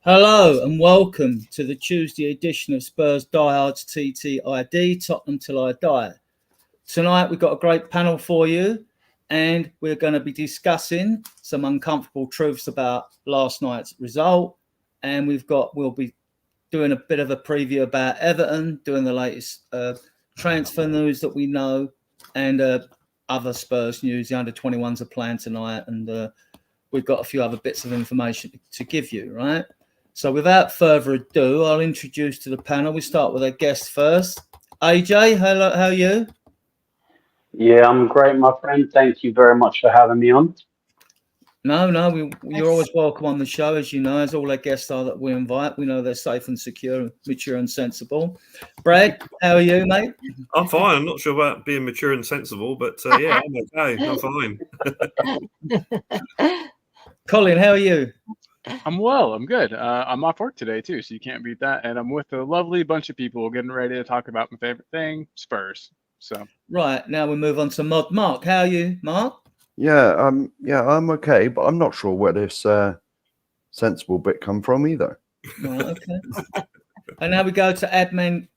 Hello and welcome to the Tuesday edition of Spurs Diehards TTID, Tottenham Till I Die. Tonight we've got a great panel for you and we're going to be discussing some uncomfortable truths about last night's result, and we'll be doing a bit of a preview about Everton, doing the latest transfer news that we know, and other Spurs news. The under-21s are playing tonight, and we've got a few other bits of information to give you, right? So without further ado, I'll introduce to the panel. We start with our guest first. AJ, hello, how are you? Yeah, I'm great, my friend. Thank you very much for having me on. No, you're always welcome on the show, as you know, as all our guests are that we invite. We know they're safe and secure, mature and sensible. Brad, how are you, mate? I'm fine. I'm not sure about being mature and sensible, but yeah, I'm okay. I'm fine. Colin, how are you? I'm well. I'm good. I'm off work today, too, so you can't beat that. And I'm with a lovely bunch of people getting ready to talk about my favorite thing, Spurs. So right, now we move on to Mod. Mark, how are you, Mark? Yeah, I'm okay, but I'm not sure where this sensible bit come from either. Right, okay. And now we go to admin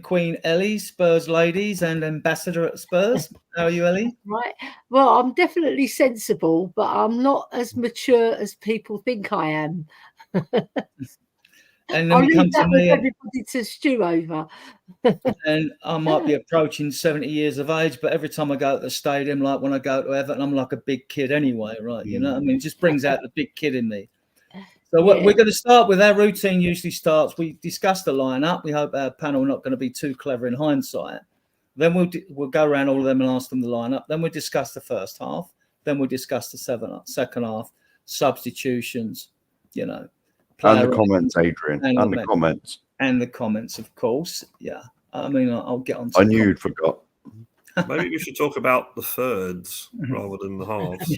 Queen Ellie, Spurs ladies and ambassador at Spurs. How are you, Ellie? Right. Well, I'm definitely sensible, but I'm not as mature as people think I am. And then I'll we leave come that to with me, everybody to stew over. and I might be approaching 70 years of age, but every time I go to the stadium, like when I go to Everton, I'm like a big kid anyway, right? You know what I mean? It just brings out the big kid in me. So we're going to start with our routine. Usually starts. We discuss the lineup. We hope our panel are not going to be too clever in hindsight. Then we'll go around all of them and ask them the lineup. Then we'll discuss the first half. Then we'll discuss the second half, substitutions. You know, and the comments, Adrian, and the comments, and the comments, of course. Yeah, I mean, I'll get on. I knew you'd forgot. Maybe we should talk about the thirds rather than the halves.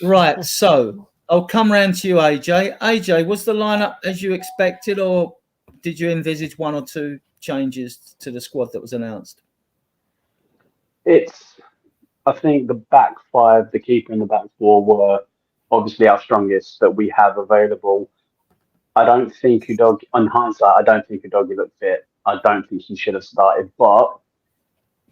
Right. So I'll come round to you, AJ. AJ, was the lineup as you expected, or did you envisage one or two changes to the squad that was announced? I think the back five, the keeper and the back four were obviously our strongest that we have available. I don't think Udogie, on hindsight, I don't think Udogie looked fit. I don't think he should have started. But,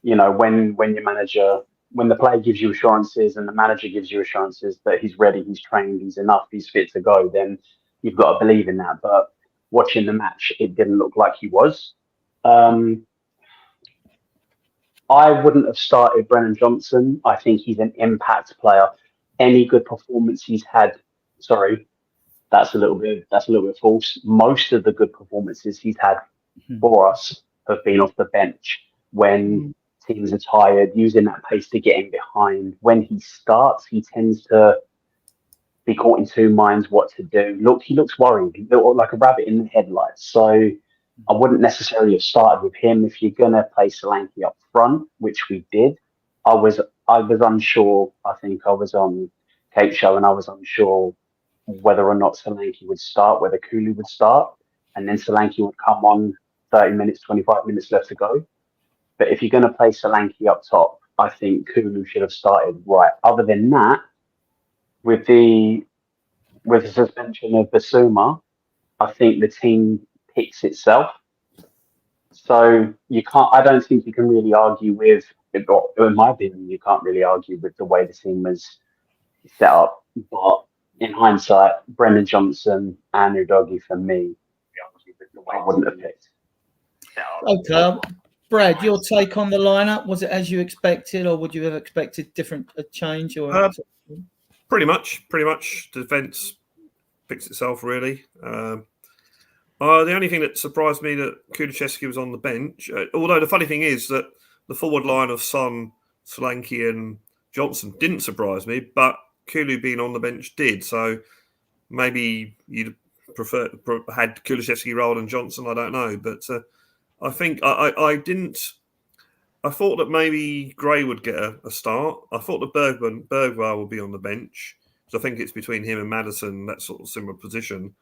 you know, when the player gives you assurances and the manager gives you assurances that he's ready, he's trained, he's enough, he's fit to go, then you've got to believe in that. But watching the match, it didn't look like he was. I wouldn't have started Brennan Johnson. I think he's an impact player. Any good performance he's had, that's a little bit false. Most of the good performances he's had for us have been off the bench when teams are tired, using that pace to get in behind. When he starts, he tends to be caught in two minds what to do. He looks worried. He looks like a rabbit in the headlights. So I wouldn't necessarily have started with him. If you're going to play Solanke up front, which we did, I was unsure. I think I was on Cape Show and I was unsure whether or not Solanke would start, whether Kulu would start, and then Solanke would come on 30 minutes, 25 minutes left to go. But if you're going to play Solanke up top, I think Kulu should have started right. Other than that, with the suspension of Basuma, I think the team picks itself. So I don't think you can really argue with, in my opinion, you can't really argue with the way the team was set up. But in hindsight, Brennan Johnson and Udogie for me, I wouldn't have picked. Okay. Brad, your take on the lineup, was it as you expected, or would you have expected a change? Or pretty much. Defence picks itself, really. The only thing that surprised me that Kulusevski was on the bench, although the funny thing is that the forward line of Son, Solanke and Johnson didn't surprise me, but Kulu being on the bench did. So maybe you'd had Kulusevski rather than Johnson, I don't know. But I think I didn't. I thought that maybe Gray would get a start. I thought that Bergwijn would be on the bench. So I think it's between him and Maddison, that sort of similar position.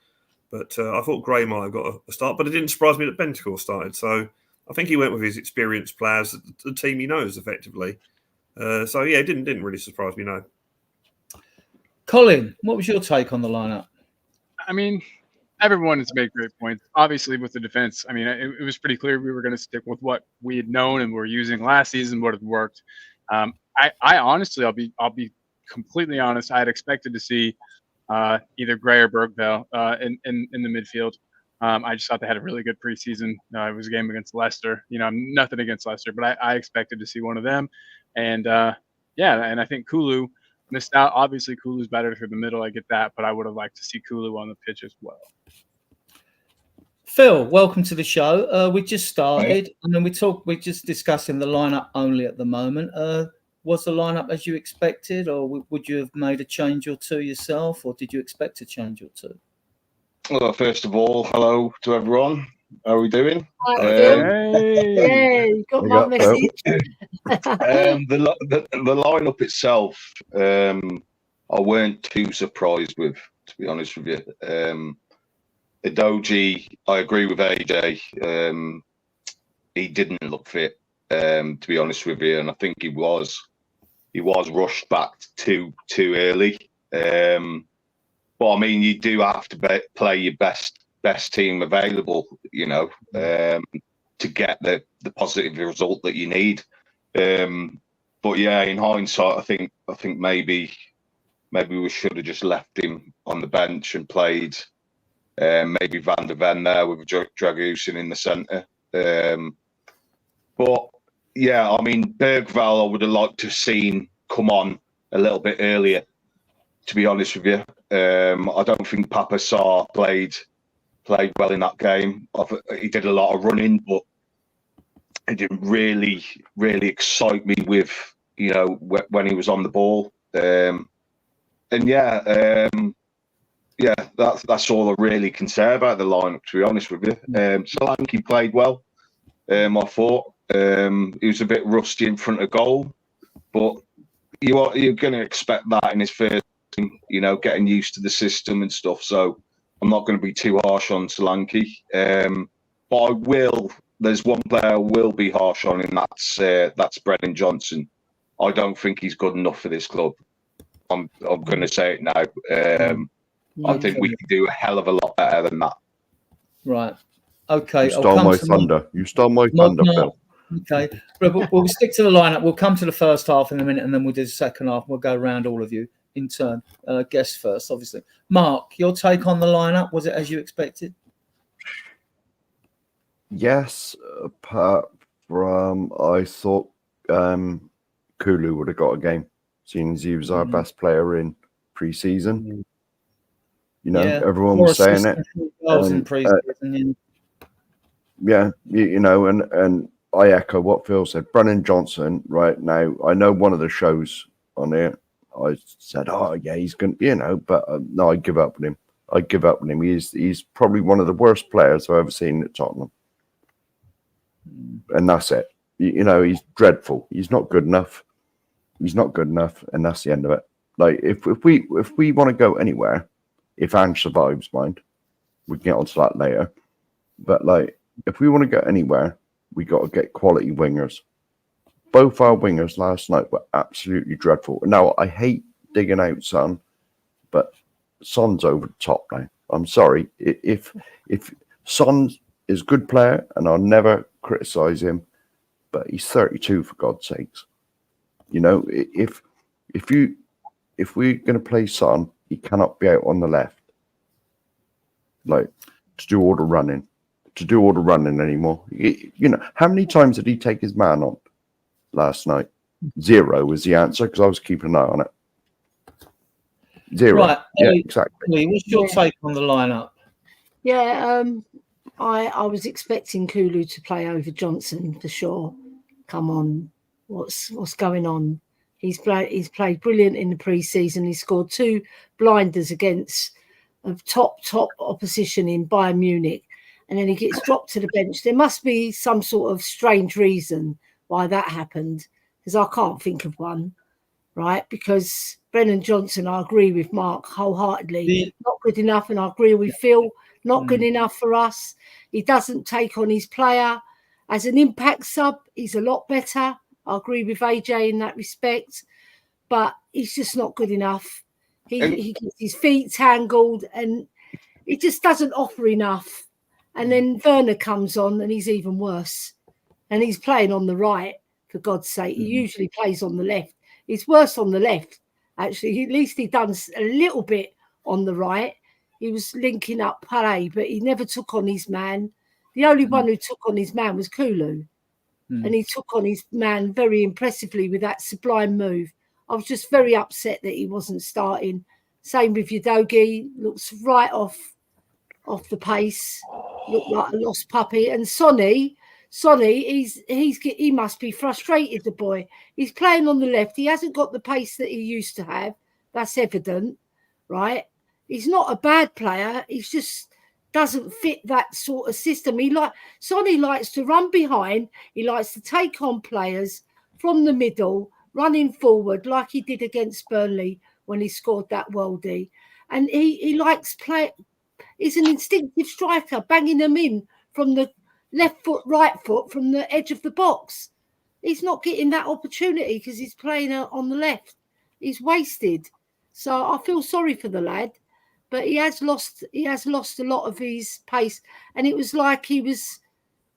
But I thought Gray might have got a start. But it didn't surprise me that Bentancur started. So I think he went with his experienced players, the team he knows effectively. So yeah, it didn't really surprise me, no. Colin, what was your take on the lineup? I mean, everyone has made great points. Obviously, with the defense, I mean, it was pretty clear we were going to stick with what we had known and were using last season, what had worked. I honestly, I'll be completely honest. I had expected to see either Gray or Bergvall in the midfield. I just thought they had a really good preseason. It was a game against Leicester. Nothing against Leicester, but I expected to see one of them. And and I think Kulu missed out. Obviously, Kulu's better through the middle. I get that, but I would have liked to see Kulu on the pitch as well. Phil, welcome to the show. We just started, and then we're just discussing the lineup only at the moment. Was the lineup as you expected, or would you have made a change or two yourself, or did you expect a change or two? Well, first of all, hello to everyone. How are we doing? Yeah, you got my message. The lineup itself, I weren't too surprised with, to be honest with you. Edoji, I agree with AJ. He didn't look fit, to be honest with you, and I think he was rushed back too early. But I mean, you do have to play your best team available, to get the positive result that you need. But yeah, in hindsight, I think maybe we should have just left him on the bench and played maybe Van der Ven there with Dragusin in the centre. But yeah, I mean, Bergvall I would have liked to have seen come on a little bit earlier, to be honest with you. I don't think Papa Sarr played well in that game. He did a lot of running, but it didn't really excite me with, when he was on the ball. That's all I really can say about the lineup, to be honest with you. Solanke played well. I thought he was a bit rusty in front of goal, but you're going to expect that in his first, getting used to the system and stuff. So I'm not going to be too harsh on Solanke. But I will. There's one player I will be harsh on, and that's Brennan Johnson. I don't think he's good enough for this club. I'm going to say it now. I think we can do a hell of a lot better than that. Right. Okay. You stole my thunder. You stole my thunder, Phil. Okay. We'll stick to the lineup. We'll come to the first half in a minute, and then we'll do the second half. We'll go around all of you in turn. Guest first, obviously. Mark, your take on the lineup, was it as you expected? Yes, apart from I thought Kulu would have got a game, seeing as he was our best player in pre-season. Everyone was saying it. And I echo what Phil said. Brennan Johnson, right now, I know one of the shows on here, I said, he's going to, but no, I give up with him. He's probably one of the worst players I've ever seen at Tottenham. And that's it. He's dreadful. He's not good enough. And that's the end of it. Like, if we want to go anywhere, if Ange survives, mind, we can get onto that later. But like, if we want to go anywhere, we got to get quality wingers. Both our wingers last night were absolutely dreadful. Now, I hate digging out Son, but Son's over the top now. I'm sorry. If Son is a good player, and I'll never criticize him, but he's 32 for God's sakes. If we're going to play Son, he cannot be out on the left, like to do all the running anymore. How many times did he take his man on last night? 0 was the answer, because I was keeping an eye on it. 0. Right. Yeah, exactly. What's your take on the lineup? Yeah, I was expecting Kulu to play over Johnson for sure. Come on, what's going on? He's played brilliant in the pre-season. He scored 2 blinders against a top opposition in Bayern Munich, and then he gets dropped to the bench. There must be some sort of strange reason why that happened, because I can't think of one, right? Because Brennan Johnson, I agree with Mark wholeheartedly, not good enough, and I agree with Phil, not good enough for us. He doesn't take on his player. As an impact sub, he's a lot better. I agree with AJ in that respect, but he's just not good enough. He gets his feet tangled, and he just doesn't offer enough. And then Werner comes on and he's even worse. And he's playing on the right, for God's sake. He usually plays on the left. He's worse on the left, actually. At least he done a little bit on the right. He was linking up Pele, but he never took on his man. The only one who took on his man was Kulu. And he took on his man very impressively with that sublime move. I was just very upset that he wasn't starting. Same with Udogie. Looks right off the pace. Looked like a lost puppy. And Sonny, he must be frustrated, the boy. He's playing on the left. He hasn't got the pace that he used to have. That's evident, right? He's not a bad player. He's just doesn't fit that sort of system. Sonny likes to run behind. He likes to take on players from the middle, running forward like he did against Burnley when he scored that worldie. And he likes play. He's an instinctive striker, banging them in from the left foot, right foot, from the edge of the box. He's not getting that opportunity because he's playing on the left. He's wasted. So I feel sorry for the lad, but he has lost a lot of his pace. And it was like he was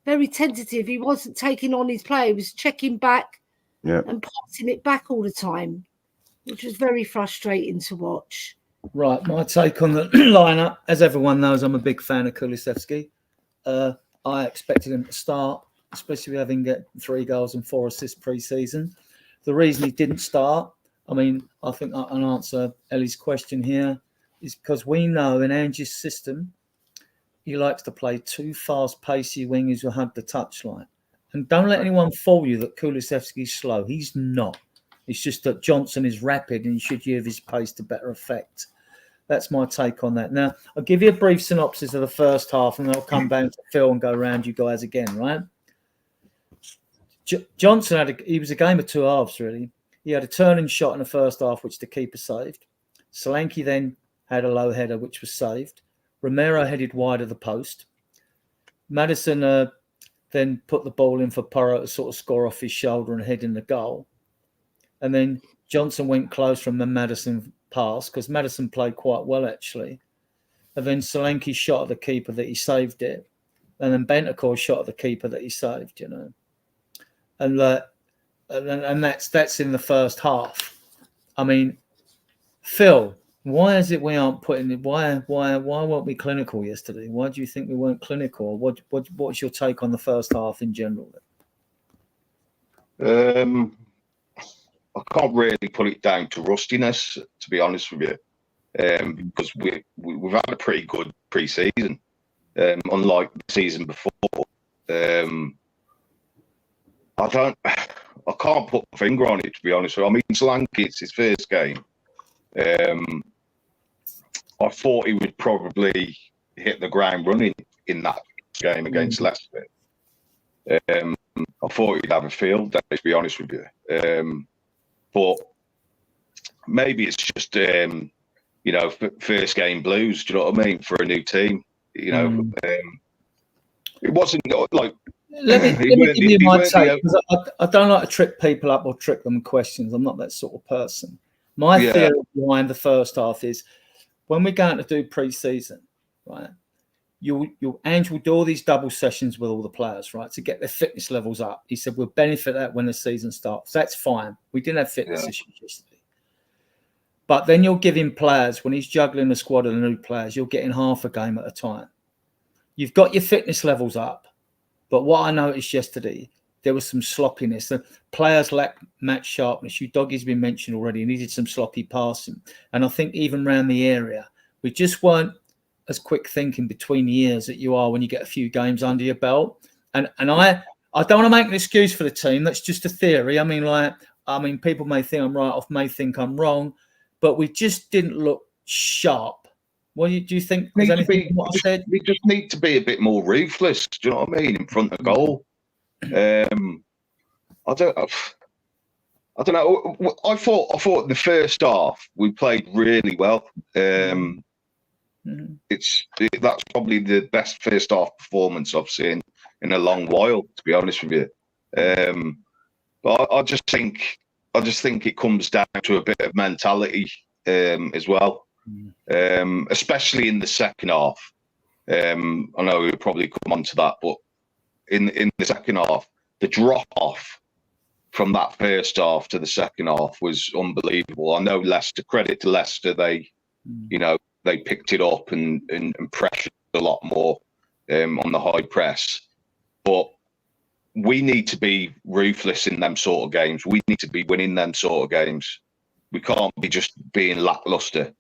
very tentative. He wasn't taking on his play. He was checking back and passing it back all the time, which was very frustrating to watch. Right, my take on the lineup. As everyone knows, I'm a big fan of Kulusevski. I expected him to start, especially having get 3 goals and 4 assists pre-season. The reason he didn't start, I think I can answer Ellie's question here, is because we know in Angie's system, he likes to play 2 fast, pacey wingers who hug the touchline. And don't let anyone fool you that Kulusevski's slow. He's not. It's just that Johnson is rapid and he should use his pace to better effect. That's my take on that. Now, I'll give you a brief synopsis of the first half and then I'll come back to Phil and go around you guys again, right? Johnson he was a game of 2 halves, really. He had a turning shot in the first half, which the keeper saved. Solanke then had a low header, which was saved. Romero headed wide of the post. Maddison then put the ball in for Porro to sort of score off his shoulder and head in the goal. And then Johnson went close from the Maddison pass because Maddison played quite well, actually. And then Solanke shot at the keeper that he saved it. And then Bentancur shot at the keeper that he saved, you know. And that's in the first half. I mean, Phil, why is it we aren't putting it? Why weren't we clinical yesterday? Why do you think we weren't clinical? What's your take on the first half in general? I can't really put it down to rustiness, to be honest with you, because we've had a pretty good pre-season, unlike the season before. I can't put my finger on it, to be honest with you. I mean, Solanke, it's his first game. I thought he would probably hit the ground running in that game against Leicester. I thought he'd have a field day, to be honest with you. But maybe it's just, first game blues, do you know what I mean, for a new team. You know, it wasn't like... Let me give you my take, because I don't like to trip people up or trick them with questions. I'm not that sort of person. My theory behind the first half is when we're going to do pre-season, right, Ange will do all these double sessions with all the players, right, to get their fitness levels up. He said we'll benefit that when the season starts. That's fine. We didn't have fitness issues yesterday. But then you're giving players, when he's juggling the squad of the new players, you're getting half a game at a time. You've got your fitness levels up. But what I noticed yesterday, there was some sloppiness. The players lacked match sharpness. Udogie's been mentioned already. He needed some sloppy passing. And I think even around the area, we just weren't as quick thinking between the ears that you are when you get a few games under your belt. And I don't want to make an excuse for the team. That's just a theory. I mean, people may think I'm right off, may think I'm wrong, but we just didn't look sharp. What do you think? We just need to be a bit more ruthless. Do you know what I mean? In front of goal. I don't know. I thought the first half we played really well. That's probably the best first half performance I've seen in a long while, to be honest with you. But I just think it comes down to a bit of mentality as well. especially in the second half. I know we'll probably come on to that, but in the second half, the drop off from that first half to the second half was unbelievable. I know Leicester, credit to Leicester, they picked it up and pressured a lot more on the high press. But we need to be ruthless in them sort of games. We need to be winning them sort of games. We can't be just being lackluster.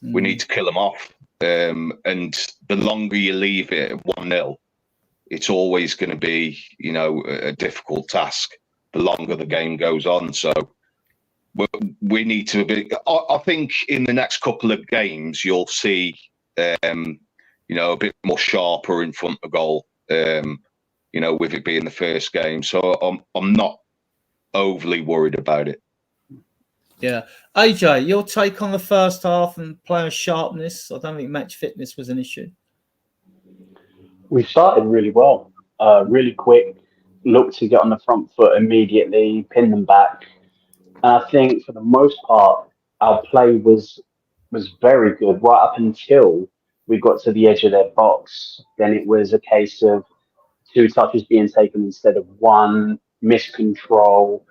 We need to kill them off. And the longer you leave it at 1-0, it's always going to be, a difficult task the longer the game goes on. So we need to be. I think in the next couple of games, you'll see, a bit more sharper in front of goal. With it being the first game, so I'm not overly worried about it. Yeah, AJ, your take on the first half and player sharpness? I don't think match fitness was an issue. We started really well, really quick. Looked to get on the front foot immediately, pin them back. And I think for the most part, our play was very good right up until we got to the edge of their box. Then it was a case of 2 touches being taken instead of 1, miscontrol.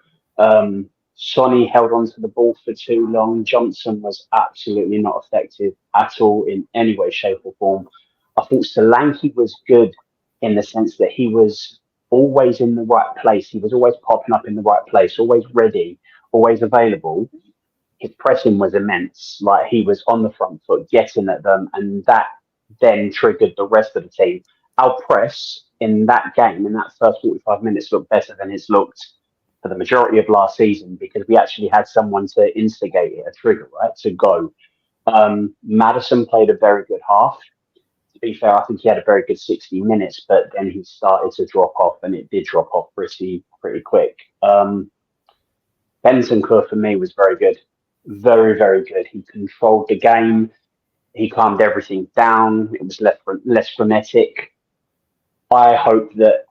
Sonny held on to the ball for too long. Johnson was absolutely not effective at all in any way, shape or form. I thought Solanke was good in the sense that he was always in the right place. He was always popping up in the right place, always ready, always available. His pressing was immense. Like, he was on the front foot, getting at them, and that then triggered the rest of the team. Our press in that game, in that first 45 minutes, looked better than it's looked for the majority of last season, because we actually had someone to instigate it, a trigger, right, to go. Maddison played a very good half. To be fair, I think he had a very good 60 minutes, but then he started to drop off, and it did drop off pretty quick. Bentancur for me was very good. Very, very good. He controlled the game. He calmed everything down. It was less frenetic. I hope that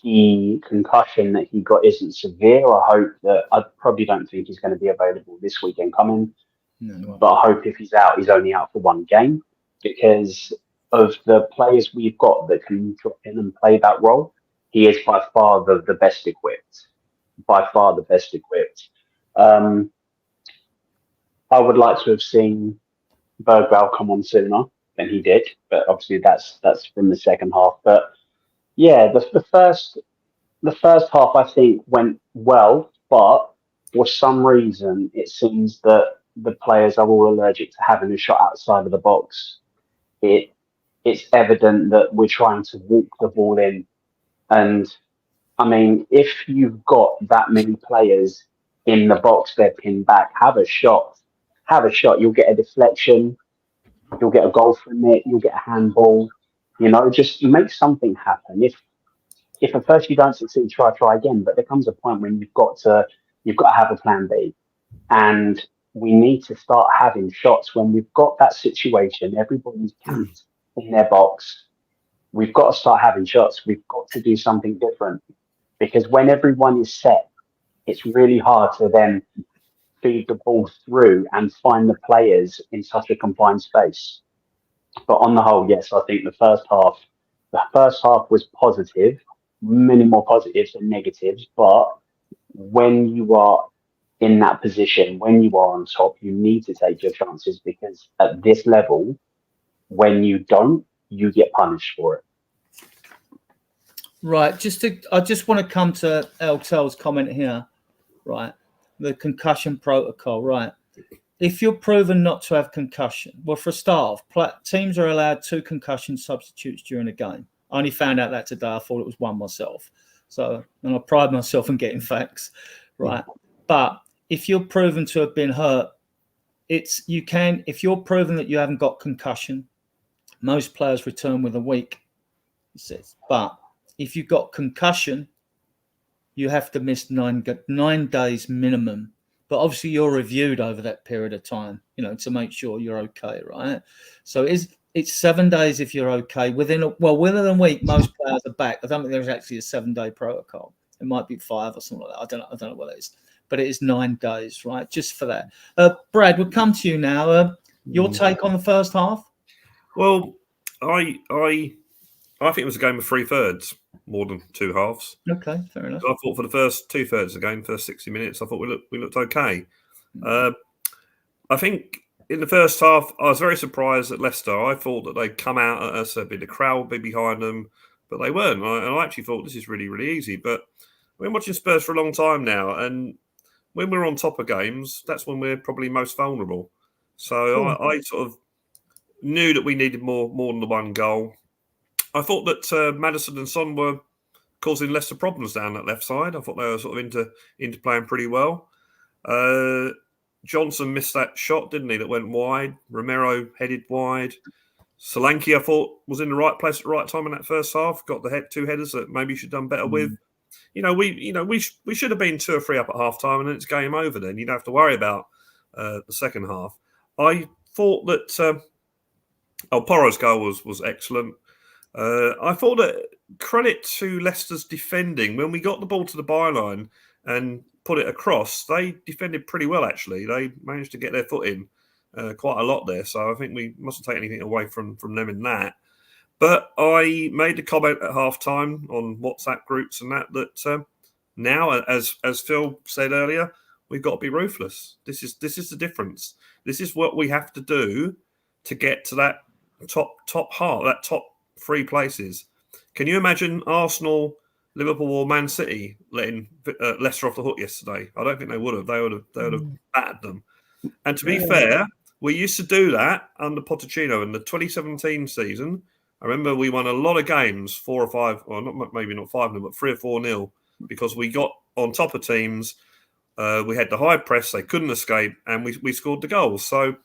the concussion that he got isn't severe. I probably don't think he's going to be available this weekend coming. No. But I hope if he's out, he's only out for 1 game, because of the players we've got that can drop in and play that role, he is by far the best equipped. By far the best equipped. I would like to have seen Bergvall come on sooner than he did, but obviously that's from the second half. But yeah, the first half I think went well, but for some reason it seems that the players are all allergic to having a shot outside of the box. It's evident that we're trying to walk the ball in, and I mean, if you've got that many players in the box, they're pinned back, have a shot. You'll get a deflection, you'll get a goal from it, you'll get a handball. Just make something happen. If at first you don't succeed, try again. But there comes a point when you've got to have a plan B, and we need to start having shots when we've got that situation. Everybody's camped in their box. We've got to start having shots. We've got to do something different, because when everyone is set, it's really hard to then feed the ball through and find the players in such a confined space. But on the whole, yes, I think the first half was positive, many more positives than negatives. But when you are in that position, when you are on top, you need to take your chances, because at this level, when you don't, you get punished for it. Right. I just want to come to Eltel's comment here. Right. The concussion protocol. Right. If you're proven not to have concussion, well, for a start, teams are allowed 2 concussion substitutes during a game. I only found out that today. I thought it was 1 myself. So, and I pride myself in getting facts. Right. But if you're proven to have been hurt, if you're proven that you haven't got concussion, most players return with a week. It says, but if you've got concussion, you have to miss 9 days minimum. But obviously you're reviewed over that period of time, to make sure you're okay, right? So it's 7 days if you're okay. Within a week, most players are back. I don't think there's actually a 7-day protocol. It might be 5 or something like that. I don't know what it is. But it is 9 days, right? Just for that. Brad, we'll come to you now. Your take on the first half? Well, I think it was a game of 3/3 more than two halves. Okay, fair enough. I thought for the first 2/3 of the game, first 60 minutes, I thought we looked okay. I think in the first half, I was very surprised at Leicester. I thought that they'd come out at us, the crowd would be behind them, but they weren't. And I actually thought this is really, really easy. But we've been watching Spurs for a long time now, and when we're on top of games, that's when we're probably most vulnerable. So I sort of knew that we needed more than the one goal. I thought that Maddison and Son were causing Leicester problems down that left side. I thought they were sort of into playing pretty well. Johnson missed that shot, didn't he, that went wide. Romero headed wide. Solanke, I thought, was in the right place at the right time in that first half. Got the two headers that maybe he should have done better with. We should have been 2 or 3 up at half time, and then it's game over. Then you don't have to worry about the second half. I thought that Porro's goal was excellent. I thought that credit to Leicester's defending when we got the ball to the byline and put it across. They defended pretty well, actually. They managed to get their foot in quite a lot there. So I think we mustn't take anything away from them in that. But I made the comment at half time on WhatsApp groups and that now, as Phil said earlier, we've got to be ruthless. This is the difference. This is what we have to do to get to that top half, that top 3 places. Can you imagine Arsenal, Liverpool, or Man City letting Leicester off the hook yesterday? I don't think they would have. They would have battered them. And to be fair, we used to do that under Pochettino in the 2017 season. I remember we won a lot of games, 4 or 5, or maybe not 5-0, but 3 or 4-0, because we got on top of teams. We had the high press; they couldn't escape, and we scored the goals. So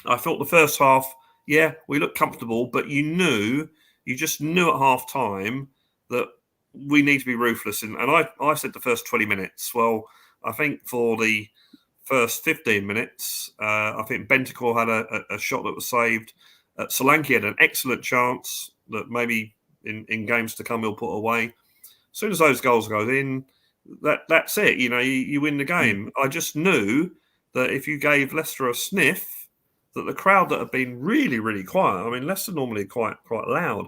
I thought the first half, we looked comfortable, but you just knew at half time that we need to be ruthless. And I said the first 20 minutes. Well, I think for the first 15 minutes, I think Bentancur had a shot that was saved. Solanke had an excellent chance that maybe in games to come he'll put away. As soon as those goals go in, that's it. You win the game. I just knew that if you gave Leicester a sniff, that the crowd that had been really, really quiet. I mean, Leicester normally quite loud.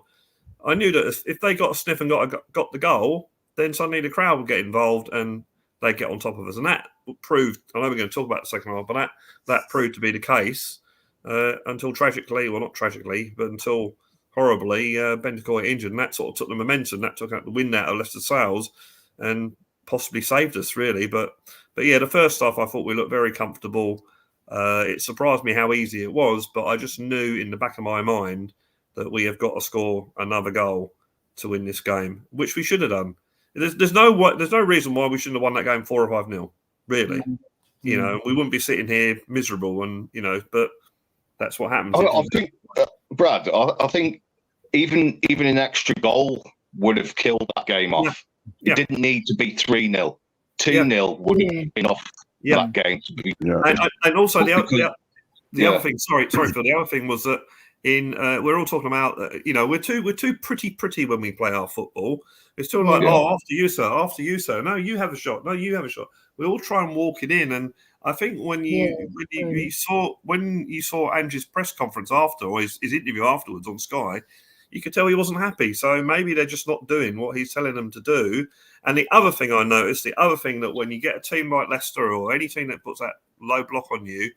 I knew that if they got a sniff and got the goal, then suddenly the crowd would get involved and they'd get on top of us. And that proved, I know we're going to talk about the second half, but that proved to be the case until tragically, well, not tragically, but until horribly, Bentancur injured. And that sort of took the momentum, that took out the wind out of Leicester's sails and possibly saved us, really. But the first half, I thought we looked very comfortable. It surprised me how easy it was, but I just knew in the back of my mind that we have got to score another goal to win this game, which we should have done. There's no reason why we shouldn't have won that game 4 or 5-0, really. We wouldn't be sitting here miserable, and but that's what happens. I think, Brad, I think even an extra goal would have killed that game off. Yeah. It didn't need to be 3-0. 2-0 would have been off that game. And also the other thing. Sorry, Phil. The other thing was that we're all talking about we're too pretty when we play our football. It's still like after you sir. No, you have a shot. No, you have a shot. We all try and walk it in, and I think when you saw Ange's press conference after, or his interview afterwards on Sky, you could tell he wasn't happy. So maybe they're just not doing what he's telling them to do. And the other thing I noticed, that when you get a team like Leicester or any team that puts that low block on you,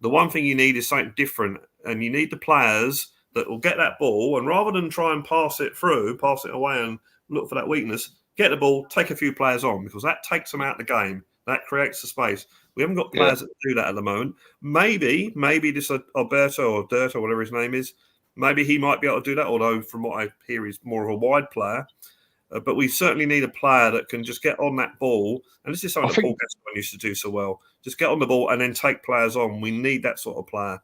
the one thing you need is something different. And you need the players that will get that ball, and rather than try and pass it away and look for that weakness, get the ball, take a few players on, because that takes them out of the game. That creates the space. We haven't got players that do that at the moment. Maybe this Alberto or Dirt or whatever his name is, maybe he might be able to do that, although from what I hear, he's more of a wide player. But we certainly need a player that can just get on that ball. And this is something that Paul Gascoigne used to do so well. Just get on the ball and then take players on. We need that sort of player.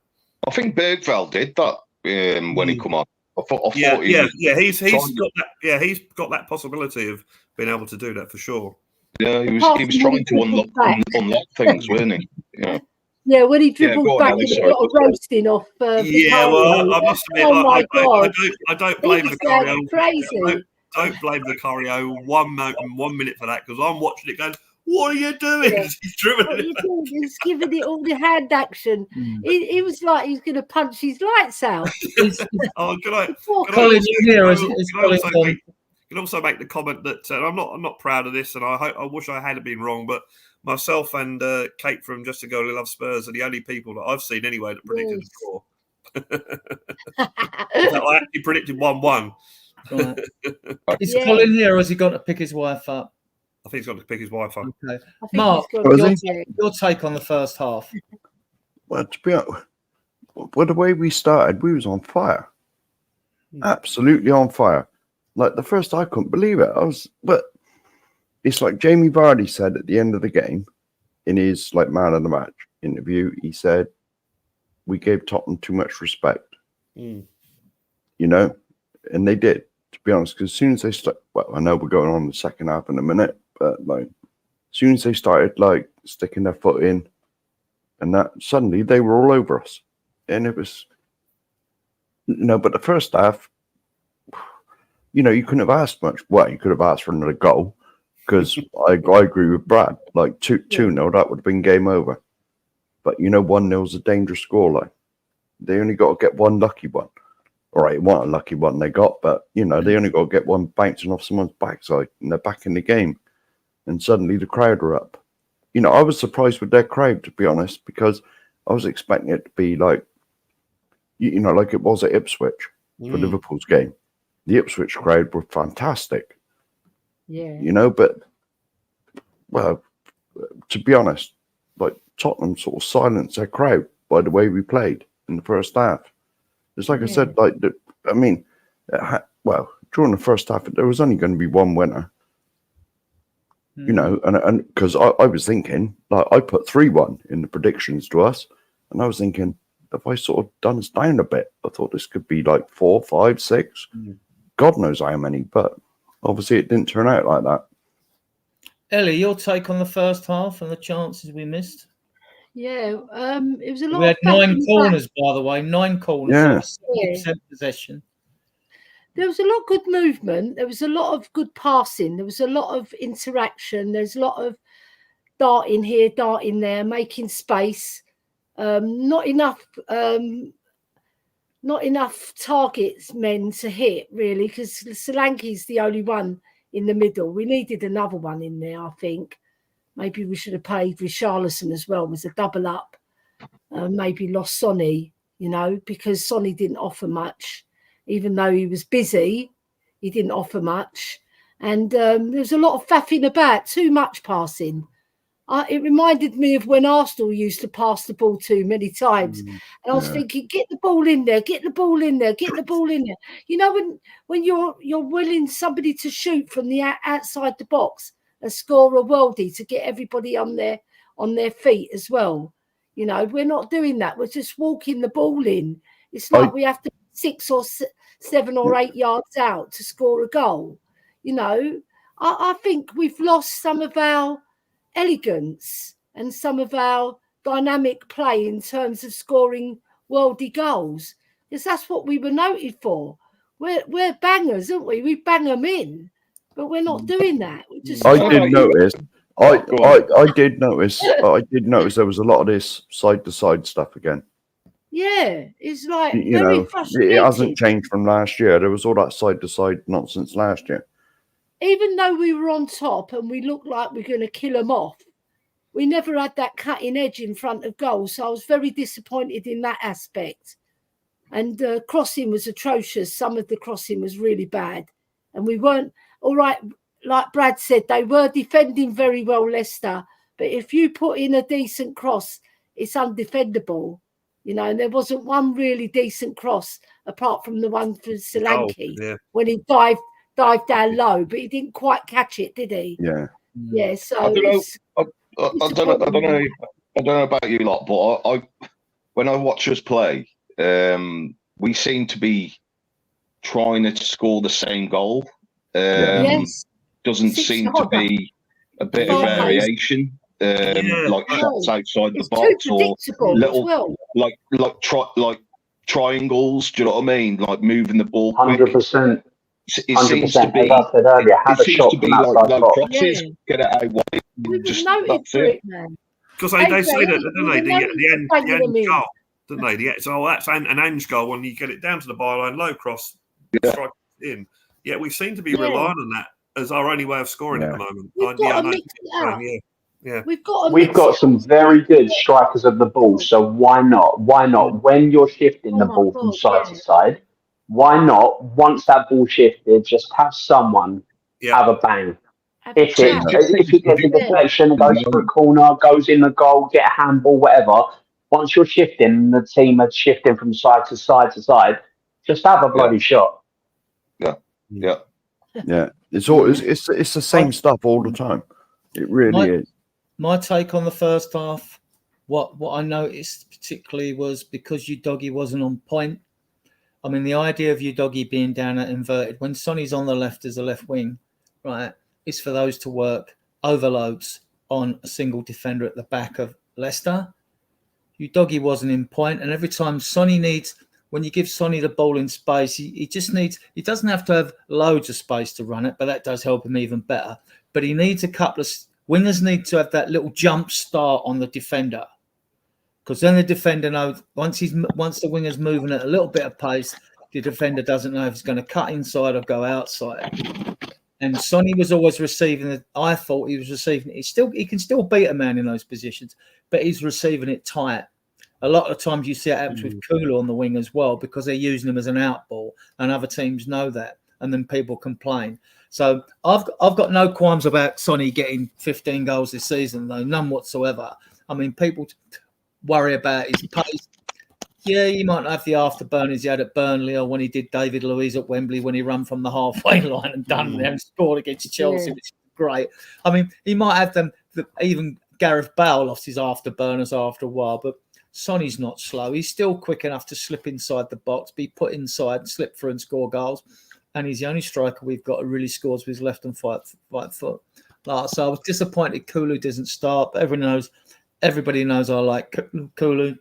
I think Bergvall did that when he come on. He's got that possibility of being able to do that for sure. Yeah, he was trying to unlock things, wasn't he? Yeah, when he dribbled back and got a roasting off. I must admit, my God. I don't blame Vicario. Crazy. Don't blame Vicario 1 minute for that, because I'm watching it going, What are you doing? Yeah. He's driven What are it. you doing? He's giving it all the hand action. He was like he's going to punch his lights out. Oh, can I Colin, you hear us? It's Colin. can also make the comment that I'm not proud of this, and I wish I had been wrong, but myself and Kate from Just a Girl Who Loves Spurs are the only people that I've seen anyway that predicted the draw. In fact, I actually predicted 1-1. Right. Is Colin here, or has he gone to pick his wife up? I think he's got to pick his wife up. Okay. I think Mark, your take on the first half? Well, to be honest, well, the way we started, we was on fire. Absolutely on fire. Like the first, I couldn't believe it. But it's like Jamie Vardy said at the end of the game in his like man of the match interview. He said, "We gave Tottenham too much respect." You know, and they did. To be honest, because as soon as they start, well, I know we're going on the second half in a minute, but like as soon as they started like sticking their foot in, and that suddenly they were all over us, and it was, but the first half, you couldn't have asked much. Well, you could have asked for another goal, because I agree with Brad. Like 2-0, that would have been game over. But 1-0 is a dangerous scoreline. They only got to get one lucky one. All right, it wasn't a lucky one they got, but they only got to get one bouncing off someone's backside, and they're back in the game. And suddenly the crowd are up. I was surprised with their crowd, to be honest, because I was expecting it to be like, like it was at Ipswich for Liverpool's game. The Ipswich crowd were fantastic. Yeah. But well, to be honest, like Tottenham sort of silenced their crowd by the way we played in the first half. It's like I said, like during the first half, there was only going to be one winner. And because I was thinking, like I put 3-1 in the predictions to us, and I was thinking, if I sort of done us down a bit, I thought this could be like 4, 5, 6. God knows how many, but obviously it didn't turn out like that. Ellie, your take on the first half and the chances we missed? Yeah, it was a lot. We had 9 corners, by the way, 9 corners. Yeah. 60% possession. There was a lot of good movement. There was a lot of good passing. There was a lot of interaction. There's a lot of darting here, darting there, making space. Not enough targets men to hit, really, because Solanke's the only one in the middle. We needed another one in there, I think. Maybe we should have paid Richarlison as well. It was a double up. Maybe lost Sonny, because Sonny didn't offer much. Even though he was busy, he didn't offer much. And there was a lot of faffing about, too much passing. It reminded me of when Arsenal used to pass the ball too many times. And I was thinking, get the ball in there, get the ball in there, get the ball in there. When you're willing somebody to shoot from the outside the box and score a worldie to get everybody on their feet as well. We're not doing that. We're just walking the ball in. It's like we have to 6 or 7 or 8 yards out to score a goal. I think we've lost some of our elegance and some of our dynamic play in terms of scoring worldie goals, because that's what we were noted for. We're bangers, aren't we? We bang them in, but we're not doing that. I did notice there was a lot of this side to side stuff again. Yeah, it's like very frustrating. It hasn't changed from last year. There was all that side to side nonsense last year. Even though we were on top and we looked like we're going to kill them off, we never had that cutting edge in front of goal. So I was very disappointed in that aspect. And crossing was atrocious. Some of the crossing was really bad. And we weren't, all right, like Brad said, they were defending very well, Leicester. But if you put in a decent cross, it's undefendable. And there wasn't one really decent cross apart from the one for Solanke when he dived down low, but he didn't quite catch it, did he? Yeah. Yeah. So I don't know about you lot, but when I watch us play, we seem to be trying to score the same goal. Yes. Doesn't seem to be a bit of variation. Like shots outside the box or little like triangles. Do you know what I mean? Like moving the ball. 100%. it seems to 100%. be. As I said earlier, have It a seems shot to from be like outside low box. crosses, Yeah. get it out wide. We were Just noted that's for it. it, man. Because they say AJ, that, don't they? we were noted for The banging them end in. goal, don't they? So that's an Ange goal when you get it down to the byline, low cross, strike in. Yeah, we seem to be Yeah. relying on that as our only way of scoring at Yeah. the moment. We've got to mix it up. Yeah. We've got to We've mix got it some up. very good strikers of the ball, so why not? Why not? When you're shifting the Oh my ball from God, side yeah. to side, why not? Once that ball shifted, just have someone Yeah. have a bang. Have a If it crack. if it gets a Yeah. deflection, it goes for a corner, goes in the goal, get a handball, whatever. Once you're shifting, the team are shifting from side to side to side. Just have a bloody shot. Yeah. Yeah, it's all it's the same stuff all the time. It really is. My take on the first half, what I noticed particularly was because Udogie wasn't on point. I mean, the idea of Udogie being down at inverted when Sonny's on the left as a left wing, right, is for those to work overloads on a single defender at the back of Leicester. Udogie wasn't in point, and every time Sonny needs, when you give Sonny the ball in space, he just needs, he doesn't have to have loads of space to run it, but that does help him even better. But he needs a couple of wingers need to have that little jump start on the defender, because then the defender knows once the winger's moving at a little bit of pace, the defender doesn't know if he's going to cut inside or go outside. And Sonny was always receiving it. I thought he was receiving it. He can still beat a man in those positions, but he's receiving it tight. A lot of times you see it happens with Kulu on the wing as well, because they're using him as an out ball, and other teams know that, and then people complain. So I've got no qualms about Sonny getting 15 goals this season, though, none whatsoever. I mean, people worry about his pace. Yeah, you might not have the afterburners he had at Burnley or when he did David Luiz at Wembley when he ran from the halfway line and done and scored against Chelsea, which is great. I mean, he might have them. Even Gareth Bale lost his afterburners after a while, but Sonny's not slow. He's still quick enough to slip inside the box, be put inside, slip through and score goals. And he's the only striker we've got who really scores with his left and right foot. So I was disappointed Kulu doesn't start, but everybody knows I like Kulu,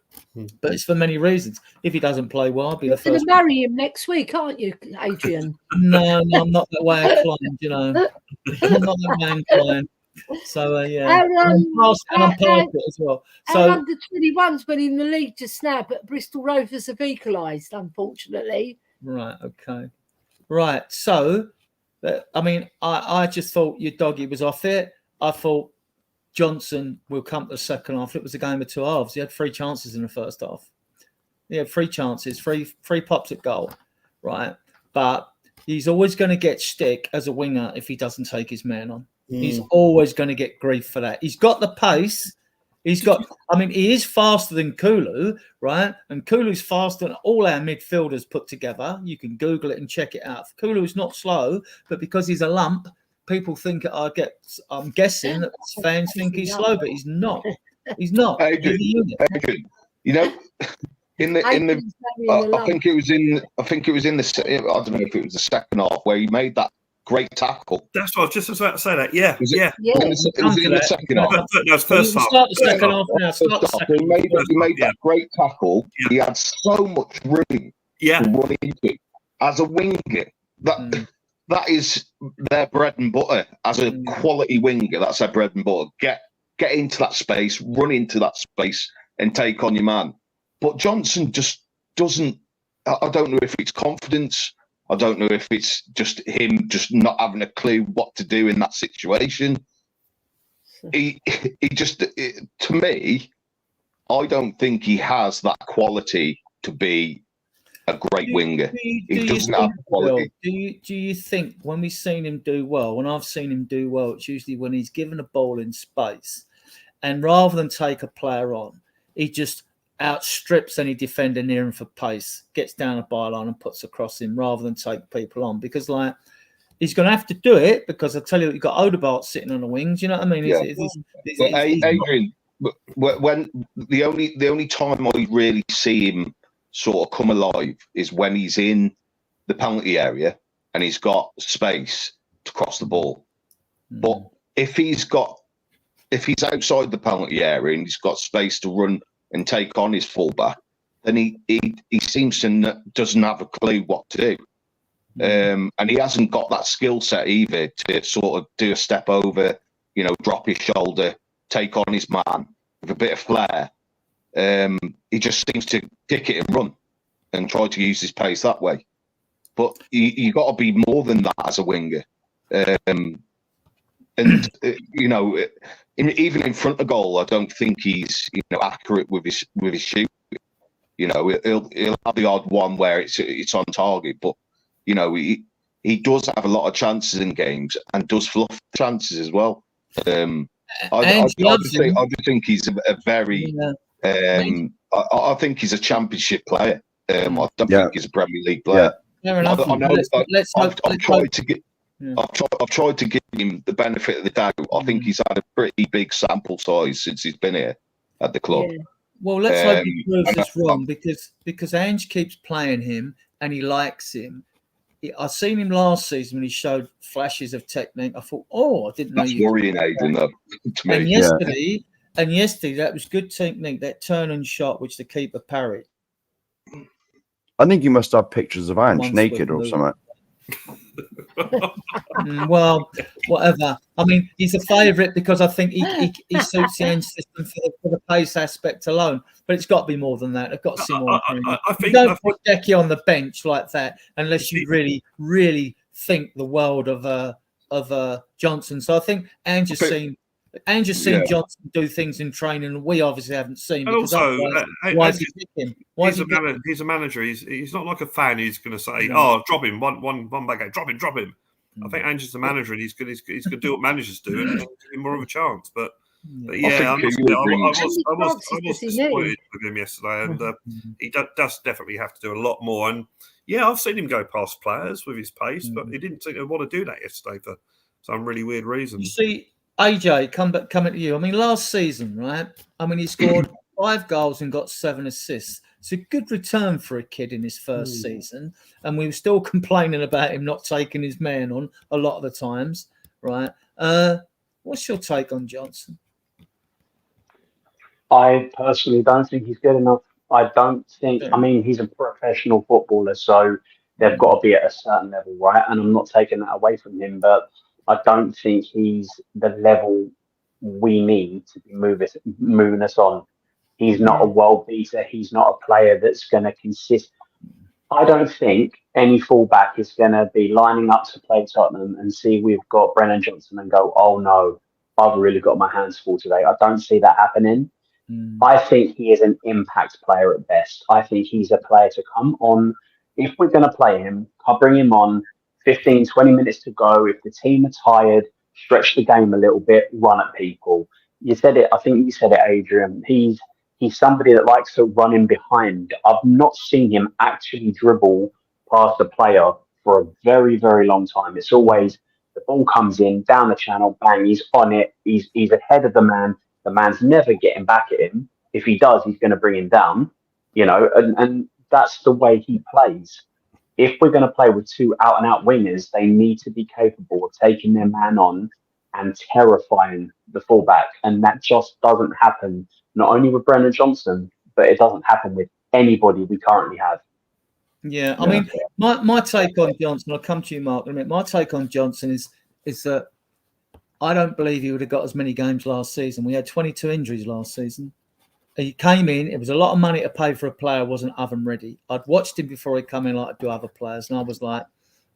but it's for many reasons. If he doesn't play well, I'll be the You're first. going to marry him next week, aren't you, Adrian? No, I'm not that way inclined, you know. I'm not that way inclined. So, yeah. I'm past it as well. So, our under-21's been in the league just now, but Bristol Rovers have equalised, unfortunately. Right, okay. Right, so, I mean, I just thought Udogie was off it. I thought Johnson will come to the second half. It was a game of two halves. He had 3 chances in the first half. He had 3 chances, three pops at goal, right? But he's always going to get stick as a winger if he doesn't take his man on. He's always going to get grief for that. He's got the pace. He is faster than Kulu, right? And Kulu's faster than all our midfielders put together. You can Google it and check it out. Kulu's not slow, but because he's a lump, people think I'm guessing that fans think he's slow, but he's not. He's not. Adrian, you know, I think it was in the I don't know if it was the second half where he made that great tackle. That's what I was just about to say. That it was in the second half. No, it's first half. Start the second half now. He made that great tackle. Yeah. He had so much room to run into as a winger. That is their bread and butter. As a quality winger, that's their bread and butter. Get into that space, run into that space, and take on your man. But Johnson just doesn't. I don't know if it's confidence. I don't know if it's just him just not having a clue what to do in that situation. He just, to me, I don't think he has that quality to be a great winger. He doesn't have the quality. Do you think when we've seen him do well, when I've seen him do well, it's usually when he's given a ball in space, and rather than take a player on, he just outstrips any defender near him for pace, gets down a byline and puts across him rather than take people on, because like he's going to have to do it, because I tell you, you've got Odegaard sitting on the wings. You know what I mean? Adrian, when the only time I really see him sort of come alive is when he's in the penalty area and he's got space to cross the ball. But if he's outside the penalty area and he's got space to run and take on his fullback, then he seems to doesn't have a clue what to do. And he hasn't got that skill set either to sort of do a step over, drop his shoulder, take on his man with a bit of flair. He just seems to kick it and run and try to use his pace that way. But you got to be more than that as a winger. Even in front of goal, I don't think he's accurate with his shoot. He'll have the odd one where it's on target, but he does have a lot of chances in games and does fluff chances as well. I just think he's a very. I think he's a championship player. I don't think he's a Premier League player. Fair enough. I've tried to give him the benefit of the doubt. I think he's had a pretty big sample size since he's been here at the club. Yeah. Well, let's hope he proves us wrong because Ange keeps playing him and he likes him. I seen him last season when he showed flashes of technique. I thought, I didn't know. That's worrying, Aidan, to me. And yesterday, that was good technique. That turn and shot, which the keeper parried. I think you must have pictures of Ange naked or something. Well, whatever. I mean, he's a favourite because I think he suits the Ange system for the pace aspect alone. But it's got to be more than that. I've got to see more. You don't put Decky on the bench like that unless you really, really think the world of Johnson. So I think Ange has seen Johnson do things in training we obviously haven't seen. And also, why is he picking? He's a manager. He's not like a fan who's going to say, drop him, one bad game, drop him. I think Ange's the manager and he's going to do what managers do and give him more of a chance. But I was disappointed with him yesterday, and he does definitely have to do a lot more. And I've seen him go past players with his pace, but he didn't seem to want to do that yesterday for some really weird reason. You see, AJ, coming to you. I mean, last season, right? I mean, he scored 5 goals and got 7 assists. It's a good return for a kid in his first season, and we were still complaining about him not taking his man on a lot of the times, right? What's your take on Johnson? I personally don't think he's good enough. I don't think. I mean, he's a professional footballer, so they've got to be at a certain level, right? And I'm not taking that away from him, but I don't think he's the level we need to be moving us on. He's not a world beater. He's not a player that's going to consist. I don't think any fullback is going to be lining up to play Tottenham and see we've got Brennan Johnson and go, oh no, I've really got my hands full today. I don't see that happening. I think he is an impact player at best. I think he's a player to come on. If we're going to play him, I'll bring him on 15, 20 minutes to go. If the team are tired, stretch the game a little bit, run at people. You said it. I think you said it, Adrian. He's somebody that likes to run in behind. I've not seen him actually dribble past a player for a very, very long time. It's always the ball comes in, down the channel, bang, he's on it. He's ahead of the man. The man's never getting back at him. If he does, he's going to bring him down, and that's the way he plays. If we're going to play with 2 out-and-out wingers, they need to be capable of taking their man on and terrifying the fullback. And that just doesn't happen, not only with Brennan Johnson, but it doesn't happen with anybody we currently have. Yeah, I mean, my take on Johnson, I'll come to you, Mark, in a minute. My take on Johnson is that I don't believe he would have got as many games last season. We had 22 injuries last season. He came in, it was a lot of money to pay for a player who wasn't oven ready. I'd watched him before he came in like I do other players, and I was like,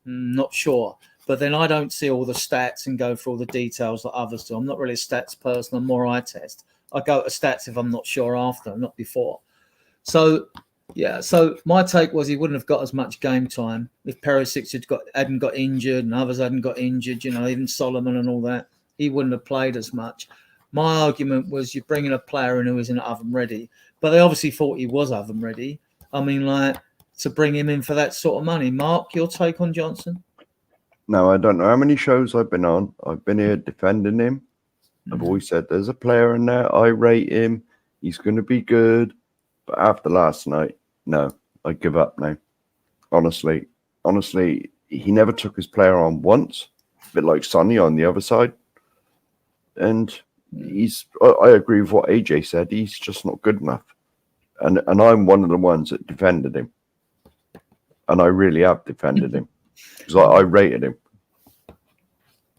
not sure. But then I don't see all the stats and go through all the details that others do. I'm not really a stats person. I'm more eye test. I go to stats if I'm not sure after, not before. So my take was he wouldn't have got as much game time if Perisic hadn't got injured and others hadn't got injured, even Solomon and all that. He wouldn't have played as much. My argument was you're bringing a player in who isn't oven ready. But they obviously thought he was oven ready. I mean, to bring him in for that sort of money. Mark, your take on Johnson? No, I don't know how many shows I've been on. I've been here defending him. I've always said there's a player in there. I rate him. He's going to be good. But after last night, no, I give up now. Honestly, he never took his player on once. A bit like Sonny on the other side. And I agree with what AJ said. He's just not good enough. And I'm one of the ones that defended him. And I really have defended him. because I rated him.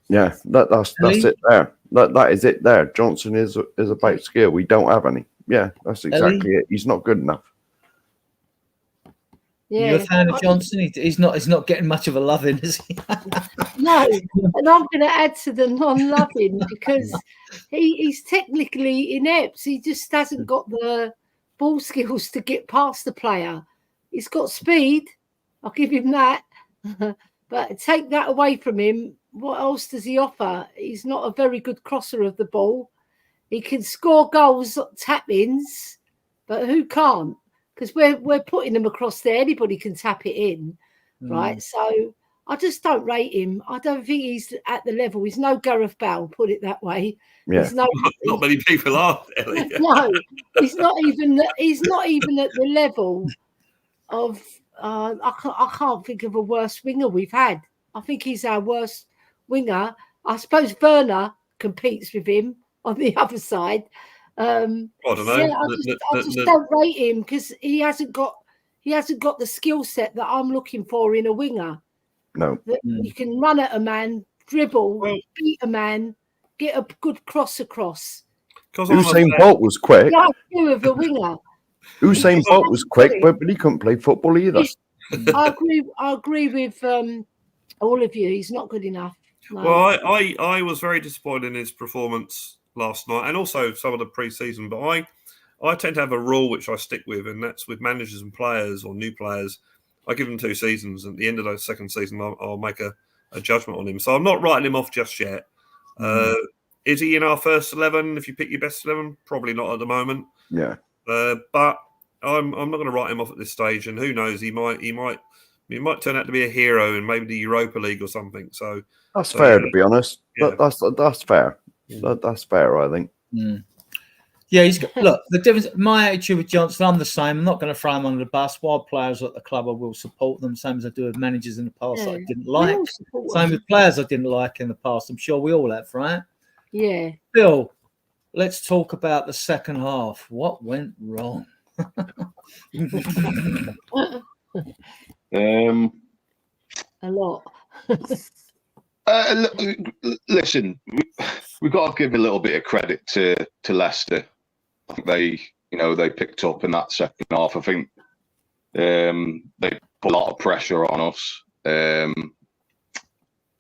Yeah, that's it there. That is it there. Johnson is about skill. We don't have any. Yeah, that's exactly it. He's not good enough. Yeah, You're a fan of Johnson? He's not getting much of a loving, is he? No, and I'm going to add to the non-loving because he's technically inept. He just hasn't got the ball skills to get past the player. He's got speed. I'll give him that. But take that away from him. What else does he offer? He's not a very good crosser of the ball. He can score goals, tap-ins, but who can't? Because we're putting them across there. Anybody can tap it in, right? So I just don't rate him. I don't think he's at the level. He's no Gareth Bale, put it that way. Yeah. He's not many people are. Ellie. No, he's not even at the level of. I can't think of a worse winger we've had. I think he's our worst winger. I suppose Werner competes with him on the other side. I don't know. Yeah, I just don't rate him because he hasn't got the skill set that I'm looking for in a winger. No, That you can run at a man, dribble, beat a man, get a good cross across. Usain Bolt was quick. Yeah, two of a winger. Usain Bolt was quick, but he couldn't play football either. I agree with all of you. He's not good enough. No. Well, I was very disappointed in his performance last night and also some of the pre-season, but I tend to have a rule which I stick with, and that's with managers and players or new players. I give them 2 seasons, and at the end of the second season, I'll make a judgment on him. So I'm not writing him off just yet. Is he in our first 11? If you pick your best 11, probably not at the moment. Yeah. But I'm not going to write him off at this stage, and who knows? He might turn out to be a hero in maybe the Europa League or something. So that's fair, to be honest. Yeah. That's fair. That's fair, I think. Yeah, look, the difference. My attitude with Johnson, I'm the same. I'm not going to throw him under the bus. While players at the club, I will support them, same as I do with managers in the past that I didn't like. Same with players I didn't like in the past. I'm sure we all have, right? Yeah. Bill, let's talk about the second half. What went wrong? A lot. Listen, we've got to give a little bit of credit to Leicester. I think they picked up in that second half. I think they put a lot of pressure on us.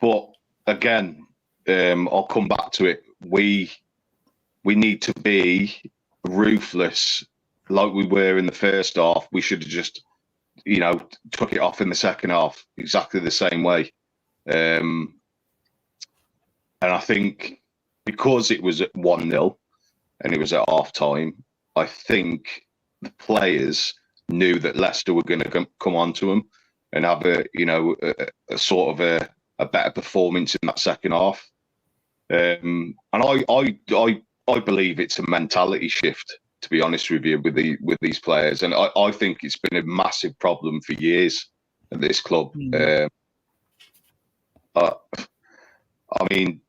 But again, I'll come back to it. We need to be ruthless like we were in the first half. We should have just, took it off in the second half exactly the same way. And I think because it was at 1-0 and it was at half time, I think the players knew that Leicester were going to come onto them and have a sort of a better performance in that second half. And I believe it's a mentality shift, to be honest with you, with these players. And I think it's been a massive problem for years at this club. I mean,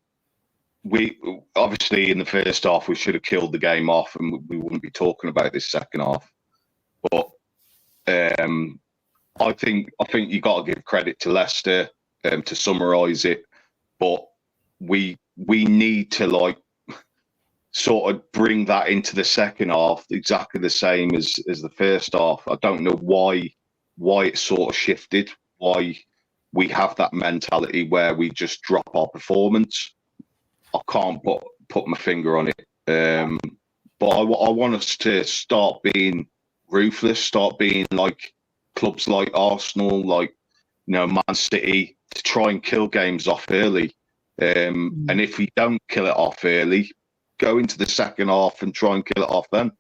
we obviously in the first half we should have killed the game off, and we wouldn't be talking about this second half. But I think you got to give credit to Leicester to summarise it. But we need to sort of bring that into the second half exactly the same as the first half. I don't know why it sort of shifted. Why we have that mentality where we just drop our performance. I can't put my finger on it. But I want us to start being ruthless, start being like clubs like Arsenal, like Man City, to try and kill games off early. And if we don't kill it off early, go into the second half and try and kill it off then.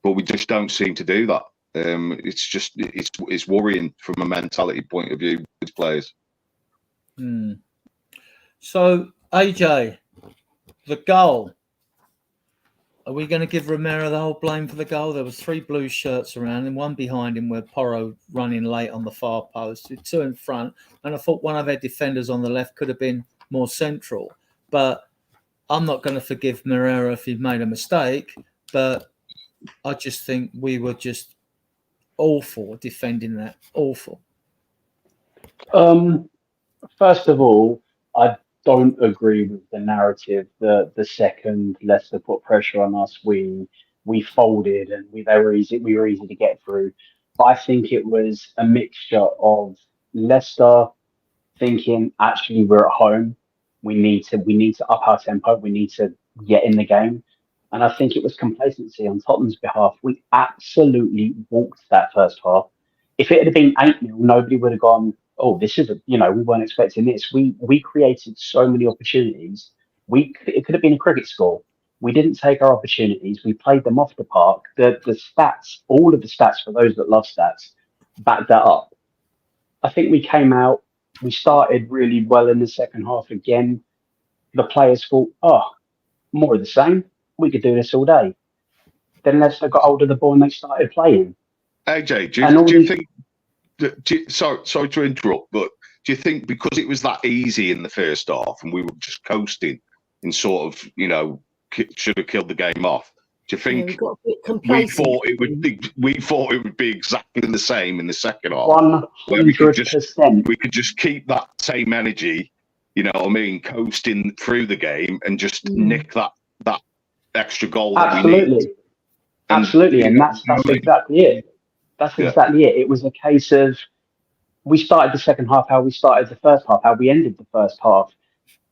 But we just don't seem to do that. It's worrying from a mentality point of view with players. So AJ, the goal. Are we going to give Romero the whole blame for the goal? There was 3 blue shirts around and 1 behind him where Porro running late on the far post, 2 in front. And I thought one of their defenders on the left could have been more central. But I'm not going to forgive Moreira if he made a mistake. But I just think we were just awful defending that. Awful. First of all, I don't agree with the narrative that the second Leicester put pressure on us, we folded and we were easy to get through. I think it was a mixture of Leicester thinking actually we're at home. We need to up our tempo. We need to get in the game. And I think it was complacency on Tottenham's behalf. We absolutely walked that first half. If it had been 8-0, nobody would have gone, oh, this is we weren't expecting this. We created so many opportunities. It could have been a cricket score. We didn't take our opportunities. We played them off the park. The stats, all of the stats for those that love stats, back that up. I think we came out, we started really well in the second half again. The players thought, oh, more of the same. We could do this all day. Then Leicester got hold of the ball and they started playing. AJ, And do you think that, sorry to interrupt, but do you think because it was that easy in the first half and we were just coasting and sort of, should have killed the game off? Do you think we got a bit we complacent. thought it would be exactly the same in the second half? 100%. We could just keep that same energy, coasting through the game and just nick that extra goal that we need. Absolutely. And that's exactly it. That's exactly it. It was a case of we started the second half how we started the first half, how we ended the first half.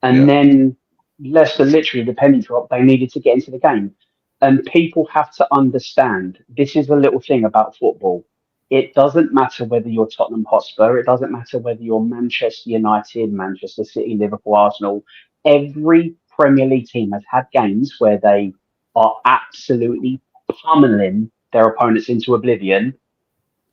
And then Leicester literally, the penny drop, they needed to get into the game. And people have to understand, this is a little thing about football. It doesn't matter whether you're Tottenham Hotspur. It doesn't matter whether you're Manchester United, Manchester City, Liverpool, Arsenal. Every Premier League team has had games where they are absolutely pummeling their opponents into oblivion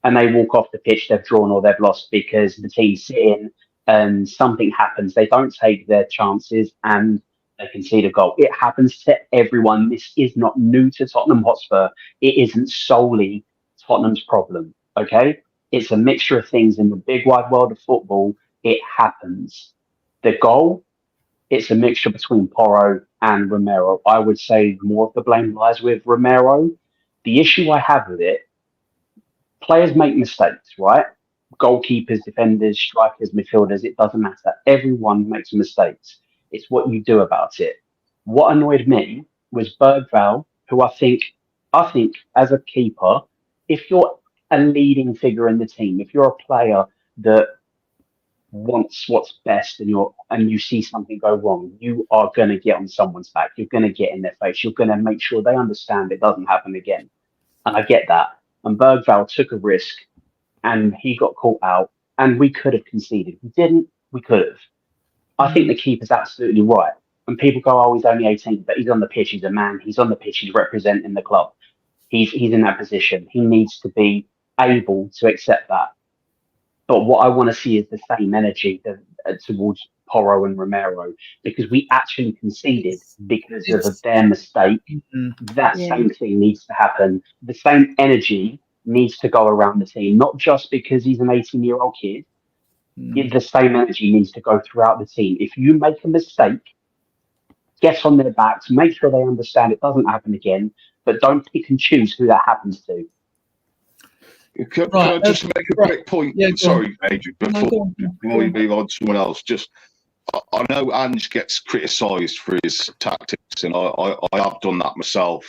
and they walk off the pitch, they've drawn or they've lost because the team's sitting and something happens. They don't take their chances and they concede a goal. It happens to everyone. This is not new to Tottenham Hotspur. It isn't solely Tottenham's problem, okay? It's a mixture of things in the big wide world of football. It happens. The goal, it's a mixture between Porro and Romero. I would say more of the blame lies with Romero. The issue I have with it, players make mistakes, right? Goalkeepers, defenders, strikers, midfielders, it doesn't matter. Everyone makes mistakes. It's what you do about it. What annoyed me was Bergvall, who I think as a keeper, if you're a leading figure in the team, if you're a player that wants what's best and you see something go wrong, you are going to get on someone's back. You're going to get in their face. You're going to make sure they understand it doesn't happen again. And I get that. And Bergvall took a risk and he got caught out and we could have conceded. We didn't. We could have. I think the keeper's absolutely right. And people go, oh, he's only 18, but he's on the pitch. He's a man. He's on the pitch. He's representing the club. He's in that position. He needs to be able to accept that. But what I want to see is the same energy towards Porro and Romero, because we actually conceded because of their mistake. That same thing needs to happen. The same energy needs to go around the team, not just because he's an 18-year-old kid. The same energy needs to go throughout the team. If you make a mistake, get on their backs, make sure they understand it doesn't happen again, but don't pick and choose who that happens to. Can I just make a quick point? Yeah, sorry, Adrian, before we move on to someone else. Just, I know Ange gets criticised for his tactics, and I have done that myself.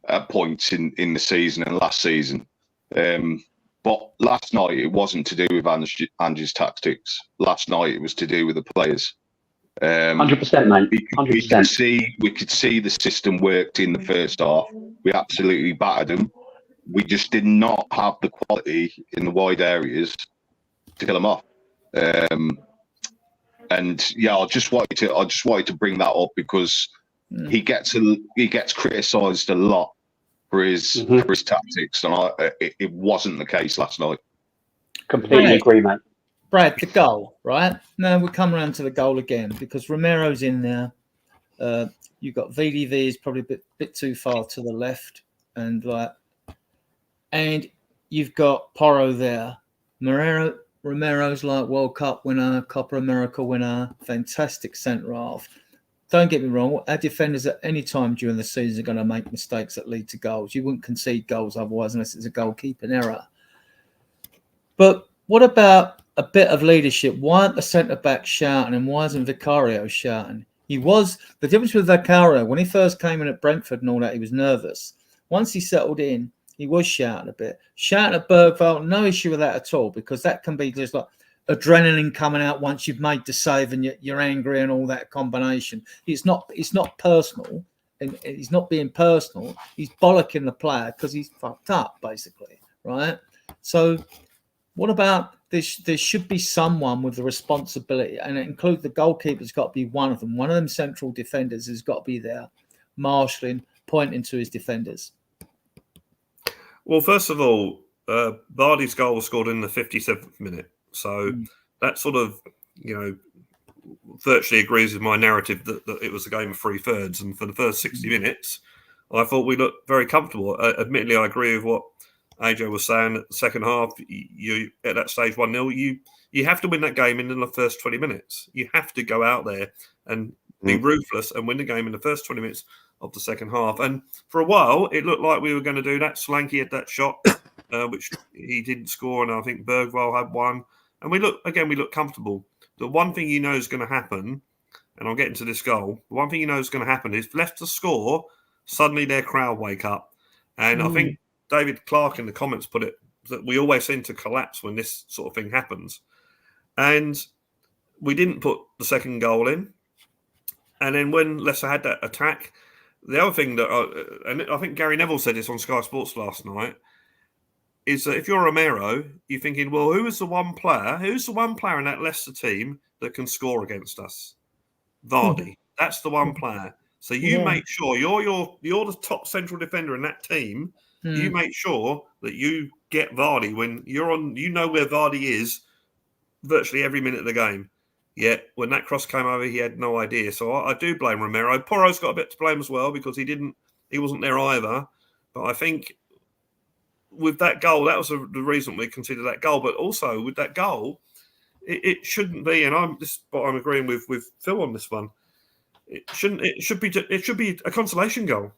At points in the season and last season. But last night it wasn't to do with Ange's tactics. Last night it was to do with the players. 100%, mate. 100%. We could see the system worked in the first half. We absolutely battered them. We just did not have the quality in the wide areas to kill them off. And yeah, I just wanted to bring that up because he gets criticised a lot for his tactics, and it wasn't the case last night. Completely agree, mate. Brad, the goal, right? No, we'll come around to the goal again because Romero's in there. You've got VDV is probably a bit too far to the left, and you've got Porro there. Romero's like World Cup winner, Copa America winner, fantastic centre half. Don't get me wrong, our defenders at any time during the season are going to make mistakes that lead to goals. You wouldn't concede goals otherwise unless it's a goalkeeping error. But what about a bit of leadership? Why aren't the centre back shouting, and why isn't Vicario shouting? He was the difference with Vicario when he first came in at Brentford and all that. He was nervous. Once he settled in, he was shouting a bit. Shouting at Bergvall, no issue with that at all, because that can be just like adrenaline coming out once you've made the save and you're angry and all that combination. It's not personal, and he's not being personal. He's bollocking the player because he's fucked up, basically, right? So what about this? There should be someone with the responsibility, and it includes the goalkeeper's got to be one of them. One of them central defenders has got to be there, marshalling, pointing to his defenders. Well, first of all, Vardy's goal was scored in the 57th minute. So that sort of, virtually agrees with my narrative that it was a game of 3/3. And for the first 60 minutes, I thought we looked very comfortable. Admittedly, I agree with what AJ was saying at the second half. You at that stage 1-0, you have to win that game in the first 20 minutes. You have to go out there and be ruthless and win the game in the first 20 minutes of the second half. And for a while, it looked like we were going to do that. Solanke had that shot, which he didn't score, and I think Bergvall had one. And we look comfortable. The one thing you know is going to happen, and I'll get into this goal, the one thing you know is going to happen is left to score, suddenly their crowd wake up. And I think David Clark in the comments put it that we always seem to collapse when this sort of thing happens. And we didn't put the second goal in. And then when Leicester had that attack, the other thing that, and I think Gary Neville said this on Sky Sports last night, is that if you're Romero, you're thinking, well, who's the one player in that Leicester team that can score against us? Vardy. That's the one player. So you make sure you're the top central defender in that team. You make sure that you get Vardy when you're on. You know where Vardy is virtually every minute of the game. Yet when that cross came over, he had no idea. So I do blame Romero. Porro's got a bit to blame as well because he wasn't there either. But I think with that goal, that was the reason we considered that goal. But also with that goal, it shouldn't be. And I'm agreeing with Phil on this one. It should be a consolation goal.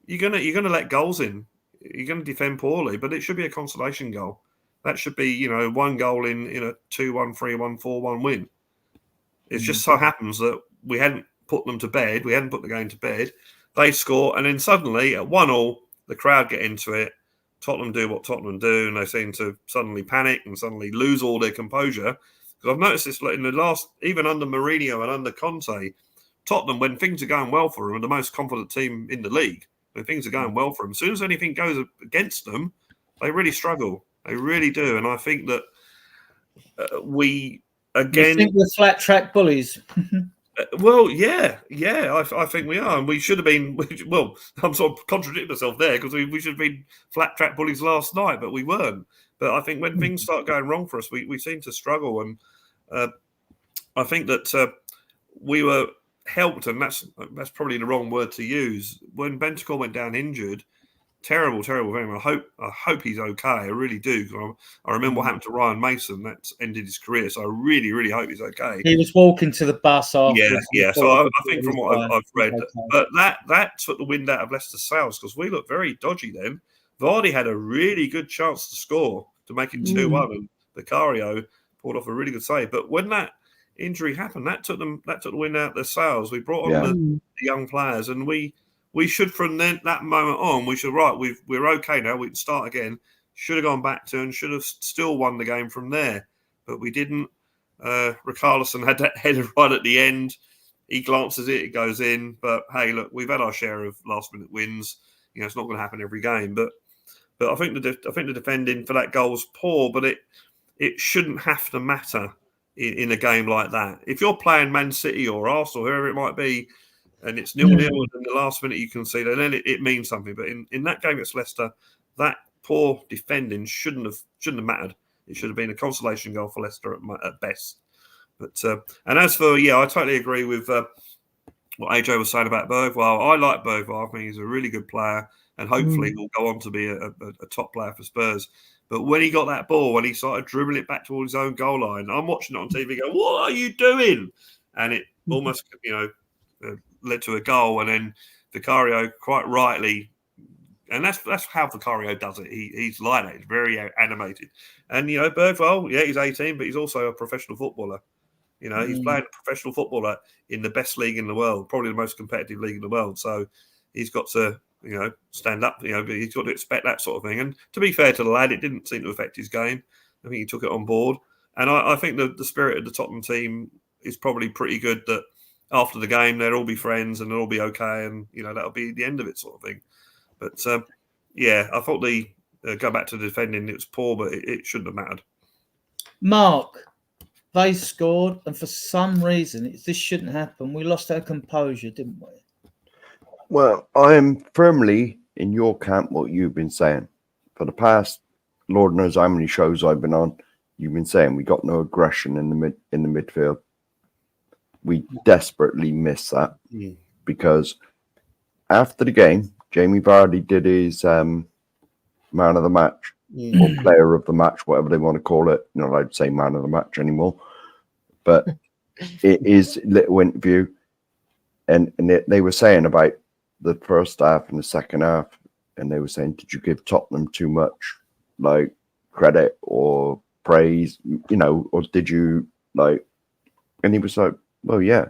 You're gonna let goals in. You're gonna defend poorly, but it should be a consolation goal. That should be one goal in a 2-1, 3-1, 4-1 win. It just so happens that we hadn't put them to bed. We hadn't put the game to bed. They score, and then suddenly at 1-1, the crowd get into it. Tottenham do what Tottenham do, and they seem to suddenly panic and suddenly lose all their composure. Because I've noticed this in the last, even under Mourinho and under Conte, Tottenham, when things are going well for them, are the most confident team in the league. When things are going well for them, as soon as anything goes against them, they really struggle. They really do. And I think that we, again... You think we're flat track bullies? Well, yeah, I think we are. And we should have been... Well, I'm sort of contradicting myself there because we should have been flat track bullies last night, but we weren't. But I think when things start going wrong for us, we seem to struggle. And I think that we were helped, and that's probably the wrong word to use. When Bentancur went down injured, terrible thing. I hope he's okay. I really do. I remember what happened to Ryan Mason. That ended his career. So I really, really hope he's okay. He was walking to the bus after. Yeah. So I think from what I've read, but that took the wind out of Leicester's sails because we looked very dodgy then. Vardy had a really good chance to score to make it 2-1, and Vicario pulled off a really good save. But when that injury happened, that took the wind out of their sails. We brought on the young players, and we should from that moment on, we're okay now. We can start again. Should have gone back to and should have still won the game from there, but we didn't. Richarlison had that header right at the end. He glances it goes in. But hey, look, we've had our share of last minute wins. It's not going to happen every game, but I think the defending for that goal was poor. But it shouldn't have to matter in a game like that. If you're playing Man City or Arsenal, whoever it might be, and it's 0-0 and in the last minute you can see that, then it means something. But in that game against Leicester, that poor defending shouldn't have mattered. It should have been a consolation goal for Leicester at best. But and as for I totally agree with what AJ was saying about Bergvall. I like Bergvall. I think he's a really good player, and hopefully he'll go on to be a top player for Spurs. But when he got that ball, when he started dribbling it back towards his own goal line, I'm watching it on TV going, what are you doing? And it almost, led to a goal. And then Vicario quite rightly And that's how Vicario does it. He's like that. He's very animated. And, Bergvall, he's 18, but he's also a professional footballer. He's playing a professional footballer in the best league in the world, probably the most competitive league in the world. So he's got to, stand up, but he's got to expect that sort of thing. And to be fair to the lad, it didn't seem to affect his game. I think he took it on board. And I think the spirit of the Tottenham team is probably pretty good, that after the game, they'll all be friends and they'll all be okay. And, that'll be the end of it sort of thing. But, I thought go back to the defending, it was poor, but it shouldn't have mattered. Mark, they scored, and for some reason, this shouldn't happen. We lost our composure, didn't we? Well, I am firmly in your camp, what you've been saying. For the past, Lord knows how many shows I've been on, you've been saying we got no aggression in the midfield. We desperately miss that because after the game, Jamie Vardy did his man of the match or player of the match, whatever they want to call it. You're not allowed to say man of the match anymore, but it is a little interview, and they were saying about the first half and the second half, and they were saying, did you give Tottenham too much credit or praise, or did you and he was like, well, yeah,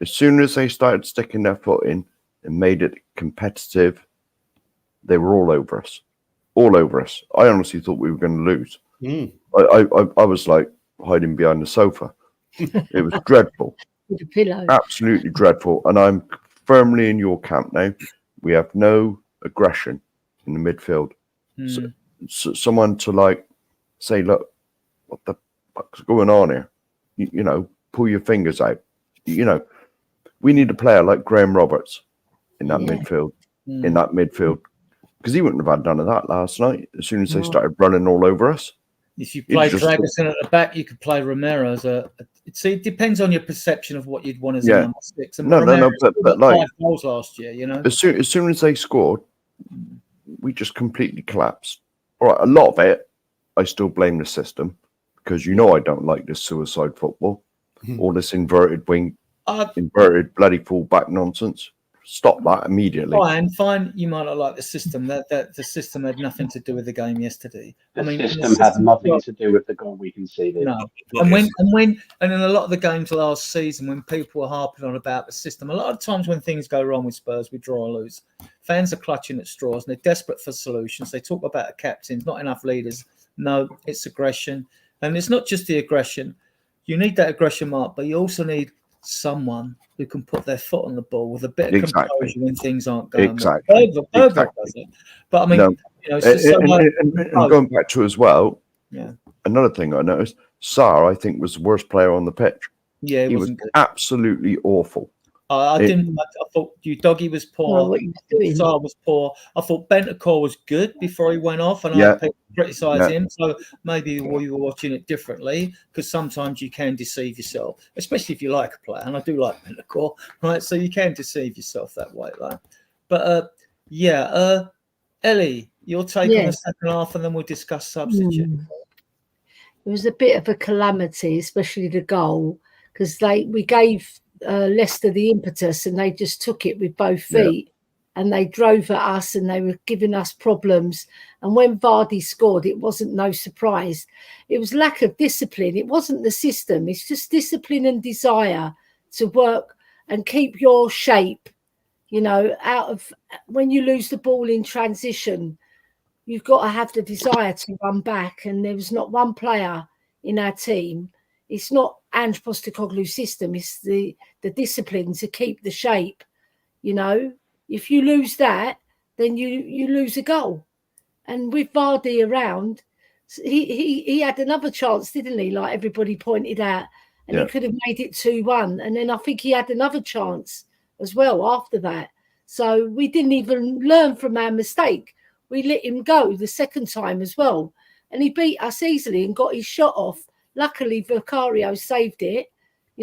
as soon as they started sticking their foot in and made it competitive, they were all over us. I honestly thought we were going to lose. I was hiding behind the sofa. It was dreadful. With a pillow. Absolutely dreadful. And I'm firmly in your camp now. We have no aggression in the midfield. So someone to say, look, what the fuck's going on here? Pull your fingers out. We need a player like Graham Roberts in that midfield. Because he wouldn't have had none of that last night. As soon as they started running all over us. If you play Dragusin at the back, you could play Romero as it depends on your perception of what you'd want as a number 6. And no, but 5 goals last year, As soon as they scored, we just completely collapsed. All right, a lot of it, I still blame the system because I don't like this suicide football, all this inverted wing, inverted bloody full-back nonsense. Stop that immediately. Fine. You might not like the system. That the system had nothing to do with the game yesterday. The system had nothing to do with the goal we conceded. No. And in a lot of the games last season, when people were harping on about the system, a lot of times when things go wrong with Spurs, we draw or lose. Fans are clutching at straws and they're desperate for solutions. They talk about the captains, not enough leaders. No, it's aggression, and it's not just the aggression. You need that aggression, Mark, but you also need someone who can put their foot on the ball with a bit of composure when things aren't going well. Bergvall does it. But I mean, and going back to as well, yeah. Another thing I noticed, Sarr, I think, was the worst player on the pitch. Yeah, he was absolutely awful. I thought Doggy was poor. Sarr was poor. I thought Bentancur was good before he went off, and I criticise him. So maybe we were watching it differently because sometimes you can deceive yourself, especially if you like a player. And I do like Bentancur, right? So you can deceive yourself that way, right? But Ellie, your take on the second half, and then we'll discuss substitute. It was a bit of a calamity, especially the goal, because we gave Leicester the impetus and they just took it with both feet and they drove at us and they were giving us problems. And when Vardy scored, it wasn't no surprise. It was lack of discipline. It wasn't the system. It's just discipline and desire to work and keep your shape, out of when you lose the ball in transition, you've got to have the desire to run back. And there was not one player in our team. It's not Ange Postecoglou's system. It's the discipline to keep the shape. If you lose that, then you lose a goal. And with Vardy around, he had another chance, didn't he? Like everybody pointed out, and he could have made it 2-1. And then I think he had another chance as well after that. So we didn't even learn from our mistake. We let him go the second time as well, and he beat us easily and got his shot off. Luckily, Vicario saved it.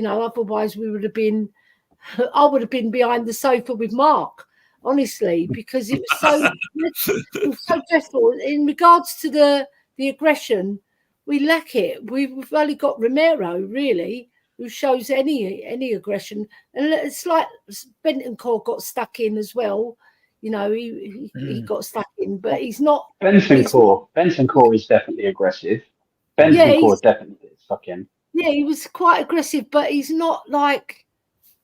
Otherwise I would have been behind the sofa with Mark, honestly, because it was so dreadful. In regards to the aggression, we lack it. We've only got Romero, really, who shows any aggression. And it's like Bentancur got stuck in as well. You know, he got stuck in, but he's not. Bentancur is definitely aggressive. Bentancur definitely gets stuck in. Yeah, he was quite aggressive, but he's not like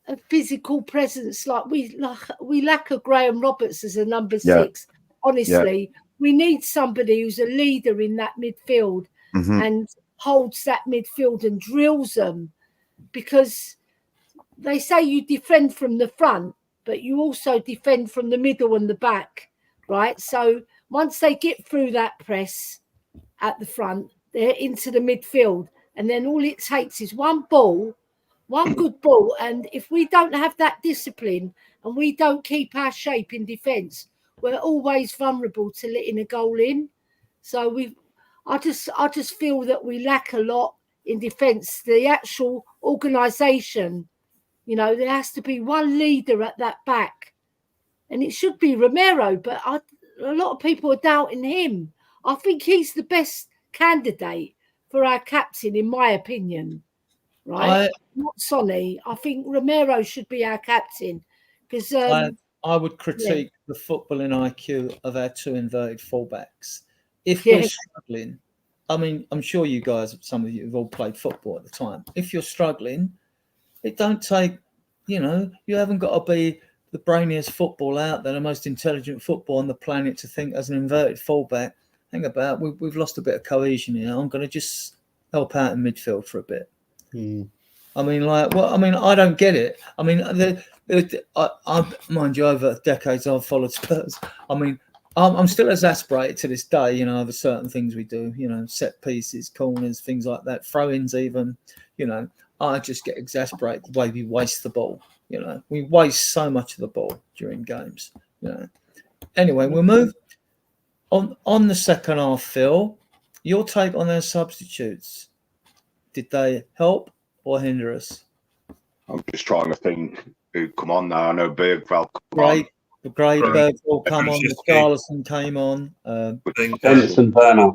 a physical presence. Like we lack a Graham Roberts as a number 6. Honestly, we need somebody who's a leader in that midfield and holds that midfield and drills them, because they say you defend from the front, but you also defend from the middle and the back, right? So once they get through that press at the front, they're into the midfield, and then all it takes is one good ball. And if we don't have that discipline and we don't keep our shape in defence, we're always vulnerable to letting a goal in. So I just feel that we lack a lot in defence. The actual organisation, you know, there has to be one leader at that back, and it should be Romero. But a lot of people are doubting him. I think he's the best candidate for our captain, in my opinion. Right? Not Sonny. I think Romero should be our captain, because I would critique the footballing IQ of our 2 inverted fullbacks. If we're struggling, I mean, I'm sure you guys, some of you have all played football at the time. If you're struggling, it don't take, you know, you haven't got to be the brainiest football out there, the most intelligent football on the planet to think as an inverted fullback, think about, we've lost a bit of cohesion here. I'm going to just help out in midfield for a bit. I mean, like, well, I mean, I don't get it. I mean, I mind you, over decades I've followed Spurs. I mean, I'm still exasperated to this day, you know, over certain things we do, you know, set pieces, corners, things like that, throw-ins even, you know. I just get exasperated the way we waste the ball. You know, we waste so much of the ball during games. You know. Anyway, we'll move on the second half. Phil, your take on their substitutes? Did they help or hinder us? I'm just trying to think who come on now. I know Bergvall come on. Gray, Right. Bergvall come on. Richarlison came on. Benson, Werner.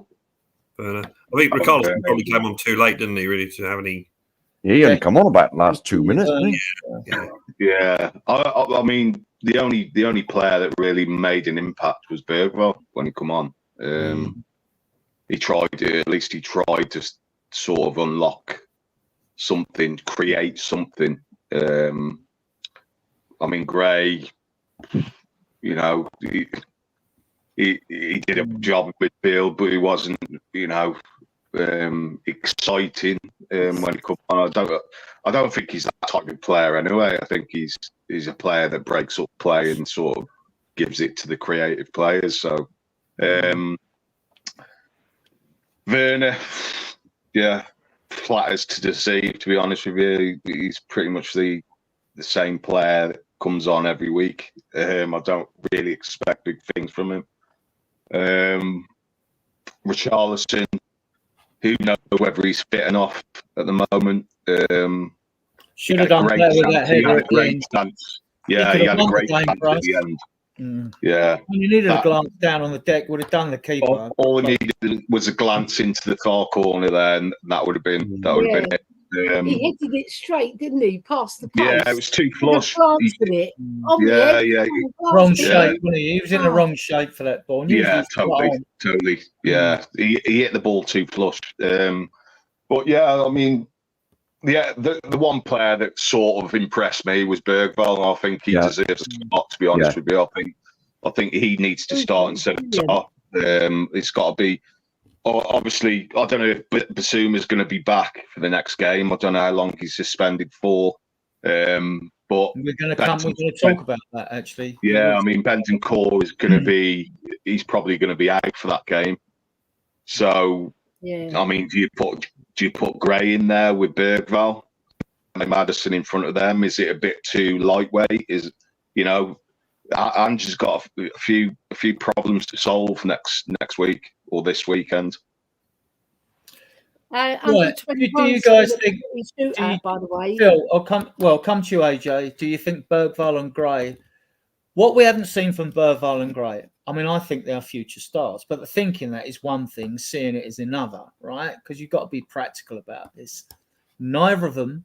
I think Richarlison probably came on too late, didn't he? Really, to have any. Yeah, he only come on about the last 2 minutes, didn't he? Yeah. I mean, the only player that really made an impact was Bergvall when he come on. He tried to, at least he tried to sort of unlock something, create something. I mean, Gray, you know, he did a job with Bill, but he wasn't, you know, exciting when he come on. I don't think he's that type of player anyway. I think he's a player that breaks up play and sort of gives it to the creative players. So Werner, yeah, flatters to deceive, to be honest with you. He's pretty much the same player that comes on every week. I don't really expect big things from him. Richarlison, who knows whether he's fit enough at the moment. Should have done better with that header at the end. Yeah, he had a great chance at the end. Yeah. When you needed a glance down on the deck, would have done the keeper. All he needed was a glance into the far corner there, and that would have been it. He headed it straight, didn't he? Past the post. Yeah, it was too flush. Wrong shape, wasn't he? He was in the wrong shape for that ball. Yeah, totally. Yeah, he hit the ball too flush. But yeah, I mean, yeah, the one player that sort of impressed me was Bergvall. I think he deserves a spot, to be honest with you. I think he needs to start instead of top. It's got to be. Obviously, I don't know if Basuma's going to be back for the next game. I don't know how long he's suspended for. But we're going to talk about that actually. Yeah, I mean, Bentancur is going to be. He's probably going to be out for that game. So, I mean, do you put Gray in there with Bergvall and Maddison in front of them? Is it a bit too lightweight? Ange's got a few problems to solve next week or this weekend. Do you guys think? By the way, Phil, I'll come to you, AJ. Do you think Bergvall and Gray? What we haven't seen from Bergvall and Gray, I mean, I think they are future stars, but thinking that is one thing, seeing it is another, right? Because you've got to be practical about this. Neither of them,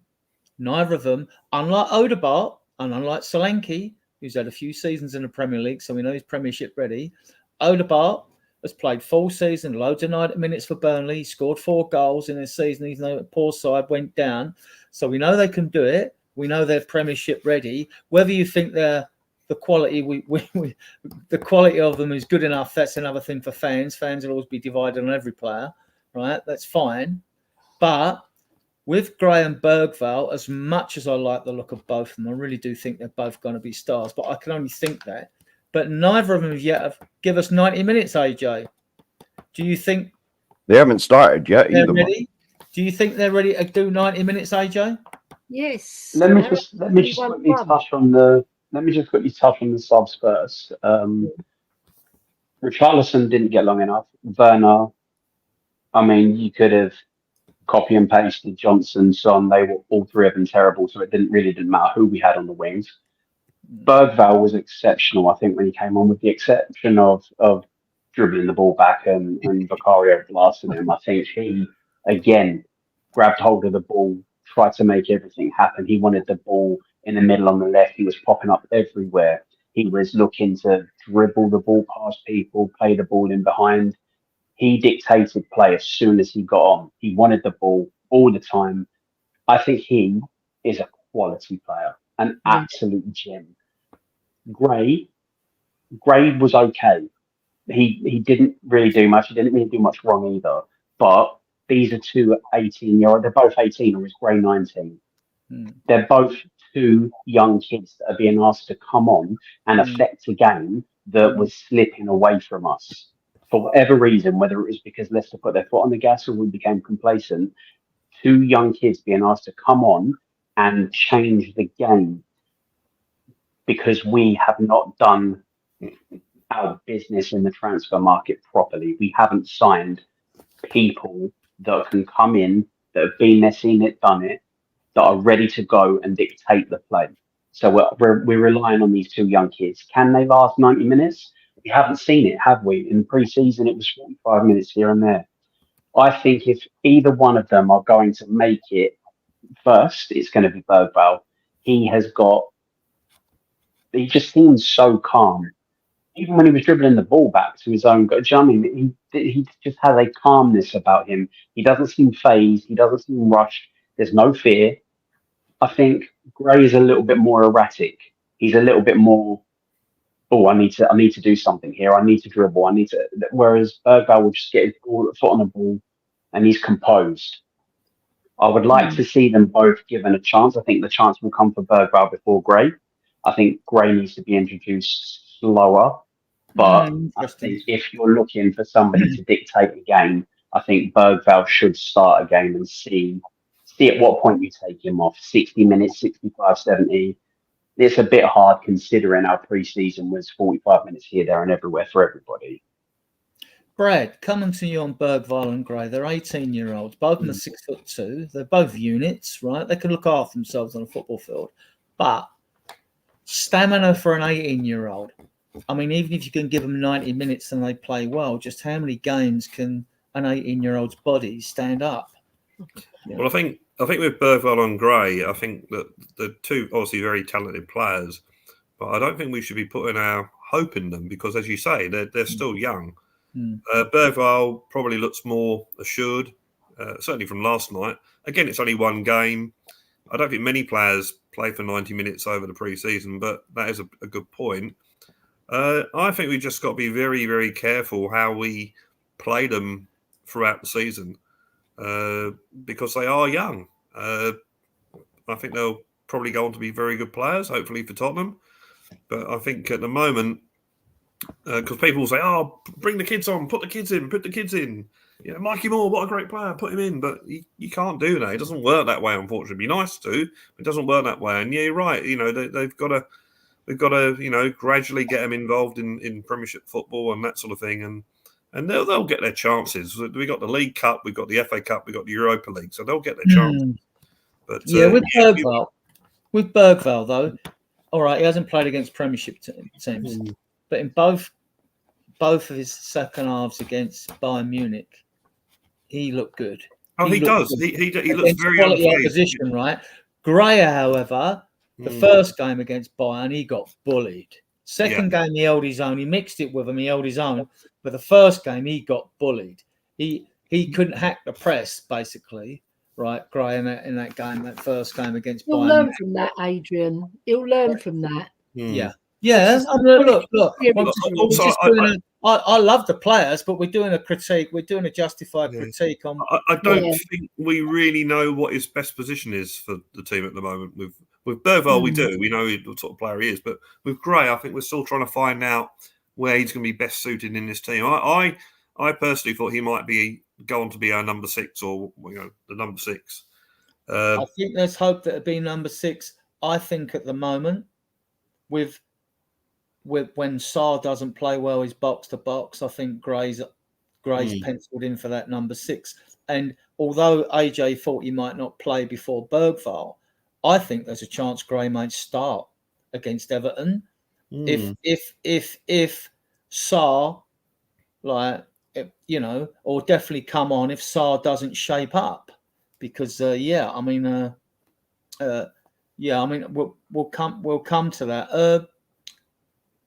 unlike Odegaard and unlike Solanke, who's had a few seasons in the Premier League, so we know he's Premiership ready. Odegaard has played full season, loads of 90 minutes for Burnley. He scored 4 goals in this season, even though the poor side went down. So we know they can do it. We know they're Premiership ready. Whether you think they're the quality the quality of them is good enough, that's another thing for fans. Fans will always be divided on every player, right? That's fine. But with Gray and Bergvall, as much as I like the look of both of them, I really do think they're both going to be stars. But I can only think that. But neither of them have yet give us 90 minutes, AJ. Do you think they haven't started yet they're either? Ready? Do you think they're ready to do 90 minutes, AJ? Yes. Let me just quickly touch on the subs first. Richarlison didn't get long enough. Werner, I mean, you could have copy and pasted Johnson, Son. They were all 3 of them terrible, so it didn't matter who we had on the wings. Bergvall was exceptional, I think, when he came on, with the exception of dribbling the ball back and Vicario blasted him. I think he, again, grabbed hold of the ball, tried to make everything happen. He wanted the ball in the middle on the left. He was popping up everywhere. He was looking to dribble the ball past people, play the ball in behind. He dictated play as soon as he got on. He wanted the ball all the time. I think he is a quality player, an absolute gem. Gray was okay. He didn't really do much. He didn't really do much wrong either. But these are 2 18-year-olds. They're both 18, or is Gray 19? They're both 2 young kids that are being asked to come on and affect a game that was slipping away from us. For whatever reason, whether it was because Leicester put their foot on the gas or we became complacent, 2 young kids being asked to come on and change the game because we have not done our business in the transfer market properly. We haven't signed people that can come in, that have been there, seen it, done it, that are ready to go and dictate the play. So we're relying on these 2 young kids. Can they last 90 minutes? We haven't seen it, have we? In pre-season, it was 45 minutes here and there. I think if either one of them are going to make it first, it's going to be Bergvall. He just seems so calm. Even when he was dribbling the ball back to his own goal, do you know what I mean? He just has a calmness about him. He doesn't seem phased. He doesn't seem rushed. There's no fear. I think Gray is a little bit more erratic. He's a little bit more, I need to do something here. I need to dribble. Whereas Bergvall will just get his foot on the ball and he's composed. I would like to see them both given a chance. I think the chance will come for Bergvall before Gray. I think Gray needs to be introduced slower. But I think if you're looking for somebody to dictate a game, I think Bergvall should start a game and see at what point you take him off. 60 minutes, 65, 70. It's a bit hard considering our pre-season was 45 minutes here, there and everywhere for everybody. Brad, coming to you on Bergvall and Gray. They're 18-year-olds. Both of them are 6'2". They're both units, right? They can look after themselves on a football field. But stamina for an 18-year-old. I mean, even if you can give them 90 minutes and they play well, just how many games can an 18-year-old's body stand up? Yeah. Well, I think with Bergvall and Gray, I think that the 2 obviously very talented players, but I don't think we should be putting our hope in them because, as you say, they're still young. Bergvall probably looks more assured, certainly from last night. Again, it's only 1 game. I don't think many players play for 90 minutes over the pre-season, but that is a good point. I think we just got to be very, very careful how we play them throughout the season because they are young. I think they'll probably go on to be very good players, hopefully for Tottenham. But I think at the moment, because people will say, bring the kids on, put the kids in. Yeah, Mikey Moore, what a great player, put him in. But you can't do that. It doesn't work that way, unfortunately. It'd be nice to, but it doesn't work that way. And yeah, you're right. You know, we've got to, gradually get them involved in Premiership football and that sort of thing. And they'll get their chances. We got the League Cup, we've got the FA Cup, we've got the Europa League, so they'll get their chances. But with Bergvall though, all right, he hasn't played against Premiership teams, but in both of his second halves against Bayern Munich, he looked good. He does. He looks very quality opposition, right? Gray, however, The first game against Bayern, he got bullied. Second game, he held his own. He mixed it with him. He held his own. But the first game, he got bullied. He couldn't hack the press, basically, right, Gray, in that game, that first game against He'll Bayern. learn from that, Adrian. He'll learn from that. Yeah. Yeah. I mean, look. I love the players, but we're doing a critique. We're doing a justified critique on. I don't think we really know what his best position is for the team at the moment. With Bergvall, we do. We know what sort of player he is. But with Gray, I think we're still trying to find out where he's going to be best suited in this team. I personally thought he might go on to be our number 6 or the number 6. I think there's hope that it'll be number 6. I think at the moment, with when Sarr doesn't play well, he's box to box. I think Gray's penciled in for that number 6. And although AJ thought he might not play before Bergvall, I think there's a chance Gray might start against Everton. If Sarr, or definitely come on if Sarr doesn't shape up, because we'll come to that.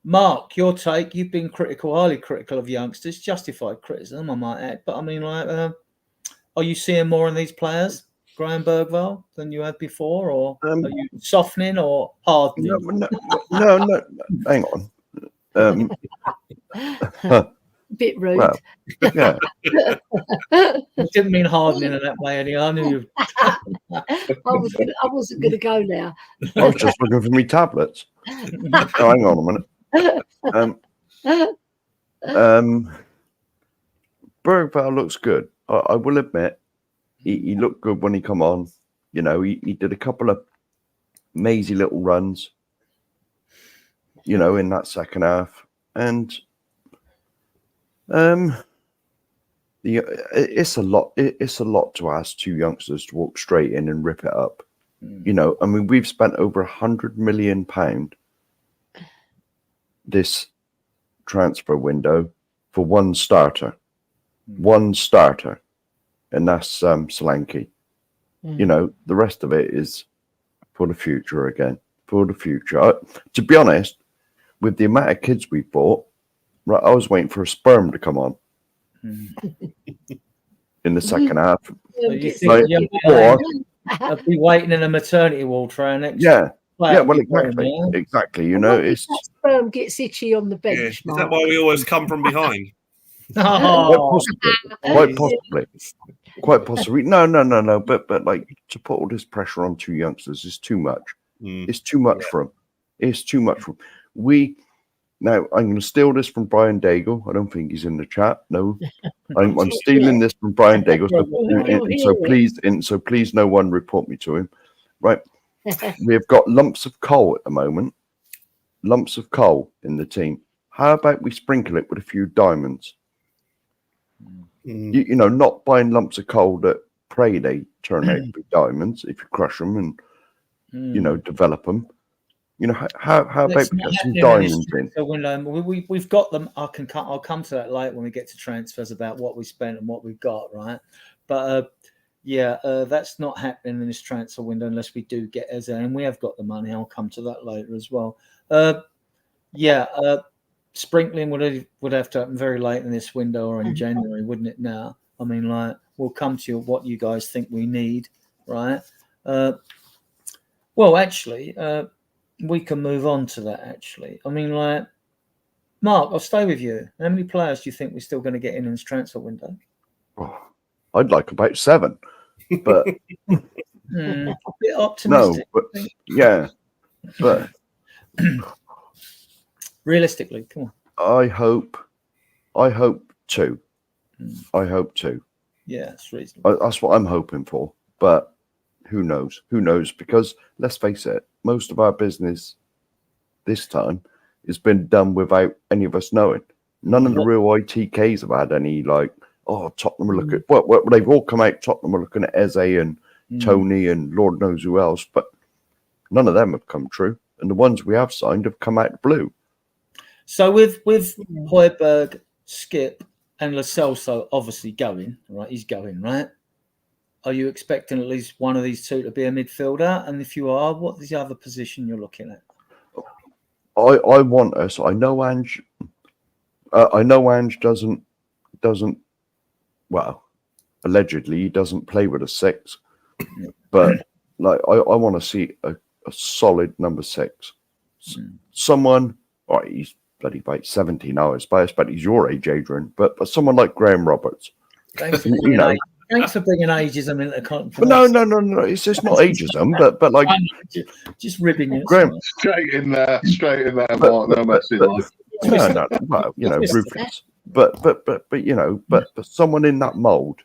Mark, your take. You've been highly critical of youngsters, justified criticism, I might add. But I mean, are you seeing more in these players, Graham Bergvall, than you had before, or are you softening or hardening? No. Hang on. Bit rude. Well, yeah. I didn't mean hardening in that way. Anyway. I knew you. I wasn't going to go there. I was just looking for me tablets. Hang on a minute. Bergvall looks good. I will admit, he looked good when he come on. He did a couple of mazy little runs, in that second half, and it's a lot. It's a lot to ask 2 youngsters to walk straight in and rip it up. I mean, we've spent over £100 million this transfer window for one starter, and that's Solanke. The rest of it is for the future again. For the future, to be honest, with the amount of kids we bought, right, I was waiting for a sperm to come on in the second half. So you think I'll be waiting in a maternity ward for our next? Yeah, well, exactly. It's that sperm gets itchy on the bench. Is that why we always come from behind? Quite possibly. No. But to put all this pressure on 2 youngsters is too much. It's too much for them. It's too much for them. Now, I'm going to steal this from Brian Daigle. I don't think he's in the chat. No, I'm stealing this from Brian Daigle. So please, no one report me to him. Right? We've got lumps of coal at the moment. Lumps of coal in the team. How about we sprinkle it with a few diamonds? Not buying lumps of coal that pray they turn out to be diamonds if you crush them and develop them. How about we get some diamonds in? We've got them. I'll come to that later when we get to transfers about what we spent and what we've got, right? But that's not happening in this transfer window unless we do get Eze, and we have got the money. I'll come to that later as well. Sprinkling would have to happen very late in this window or in January, wouldn't it? Now, I mean, we'll come to what you guys think we need, right? Actually, we can move on to that. Actually, I mean, Mark, I'll stay with you. How many players do you think we're still going to get in this transfer window? Oh, I'd like about 7, but a bit optimistic. No, but realistically, come on. I hope 2. I hope 2. Yeah, it's reasonable. That's what I'm hoping for. But who knows? Because let's face it, most of our business this time has been done without any of us knowing. None of the real ITKs have had any Tottenham are looking. Well, they've all come out. Tottenham are looking at Eze and Tony and Lord knows who else, but none of them have come true. And the ones we have signed have come out blue. So with Højbjerg, Skip, and Lo Celso obviously going, right? He's going, right? are you expecting at least one of these two to be a midfielder? And if you are, what is the other position you're looking at? I want us. I know Ange. I know Ange doesn't. Well, allegedly he doesn't play with a 6, but like I want to see a solid number 6. Someone. All right, he's bloody about 70 now. I suppose, but he's your age, Adrian. But someone like Graham Roberts. Thanks for bringing ageism into the conversation. No. It's just not ageism, but like just ribbing you. Graham, straight in there, Mark. No messing on. No. Well, ruthless. But someone in that mold,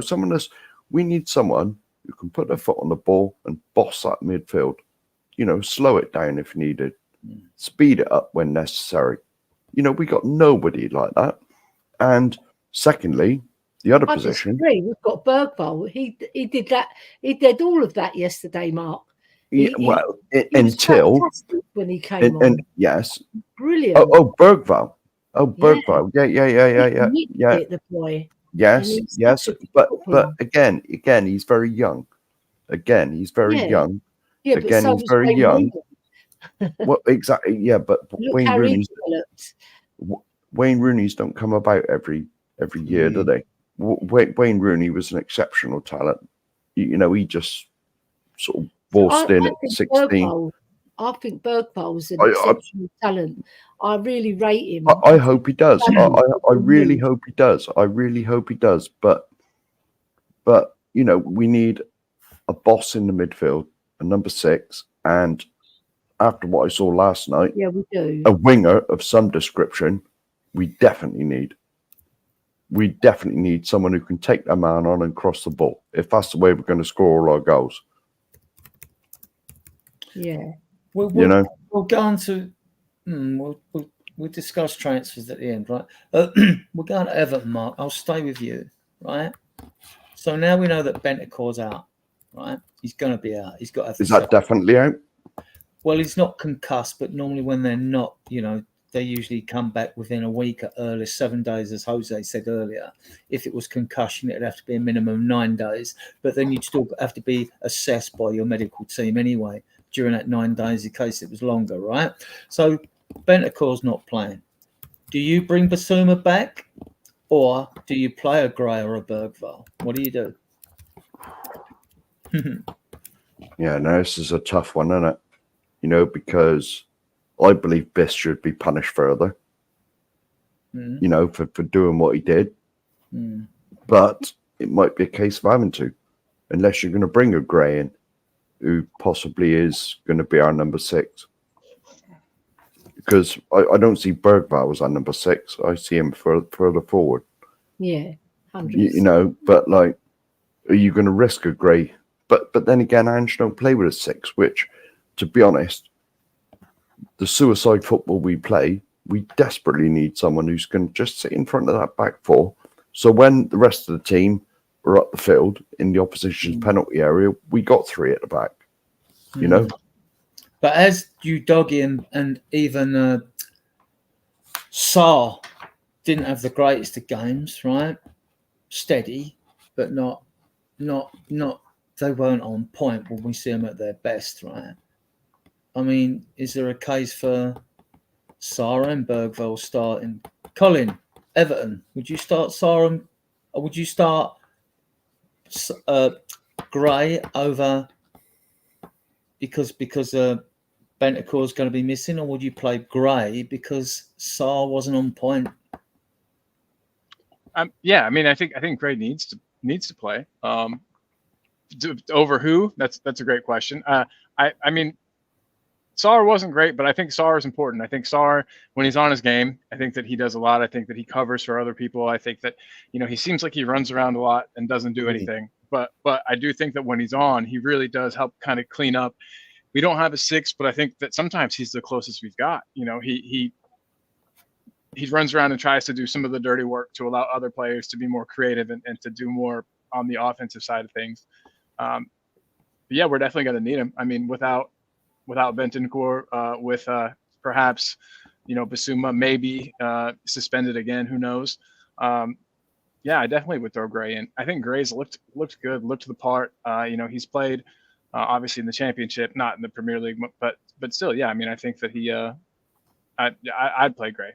someone that's. We need someone who can put their foot on the ball and boss that midfield. Slow it down if needed, speed it up when necessary. We got nobody like that. And secondly, the other position. We've got Bergvall. He did that. He did all of that yesterday, Mark. Until when he came on. Yes. Brilliant. Bergvall. Bergvall. Yeah. The boy. Yes. But again, he's very young. He's very young. Yeah, again, he's very young. Well, exactly. Yeah, but Wayne Rooney's don't come about every year, do they? Wayne Rooney was an exceptional talent. He just sort of forced in at 16. I think Bergvall's an exceptional talent. I really rate him. I hope he does. I really hope he does. I really hope he does. But we need a boss in the midfield, a number 6, and after what I saw last night, we do. A winger of some description. We definitely need someone who can take that man on and cross the ball. If that's the way we're going to score all our goals. Yeah. We'll go on to. We'll discuss transfers at the end, right? We're going to Everton, Mark. I'll stay with you, right? So now we know that Bentancur's out, right? He's going to be out. He's got. Is that definitely out? Well, he's not concussed, but normally when they're not, they usually come back within a week at earliest, 7 days, as Jose said earlier. If it was concussion, it'd have to be a minimum of 9 days, but then you'd still have to be assessed by your medical team anyway during that 9 days in case it was longer, right? So Bentancur's not playing. Do you bring Basuma back, or do you play a Gray or a Bergvall? What do you do? Yeah, no, this is a tough one, isn't it? Because I believe Biss should be punished further, for doing what he did. But it might be a case of having to, unless you're going to bring a Gray in, who possibly is going to be our number 6. Because I don't see Bergvall as our number 6. I see him further forward. Yeah, 100%. But like, are you going to risk a Gray? But then again, Ange don't play with a 6, which, to be honest, the suicide football we play, we desperately need someone who's going to just sit in front of that back 4. So when the rest of the team are up the field in the opposition's penalty area, we got 3 at the back. But as you dug in, and even Sarr didn't have the greatest of games, right? Steady, but not. They weren't on point when we see them at their best, right? I mean, is there a case for Sarr and Bergvall starting? Colin, Everton, would you start Sarr or would you start Gray over because Bentancur is going to be missing, or would you play Gray because Sarr wasn't on point? Yeah, I mean, I think Gray needs to play. Over who? That's a great question. I mean, Sarr wasn't great, but I think Sarr is important. I think Sarr, when he's on his game, I think that he does a lot. I think that he covers for other people. I think that, he seems like he runs around a lot and doesn't do anything. But I do think that when he's on, he really does help kind of clean up. We don't have a 6, but I think that sometimes he's the closest we've got. He runs around and tries to do some of the dirty work to allow other players to be more creative and to do more on the offensive side of things. But yeah, we're definitely going to need him. I mean, without Bentancur, with perhaps, Basuma maybe suspended again, who knows? Yeah, I definitely would throw Gray in. I think Gray's looked good, looked the part. He's played obviously in the Championship, not in the Premier League, but still, yeah. I mean, I think that I'd play Gray.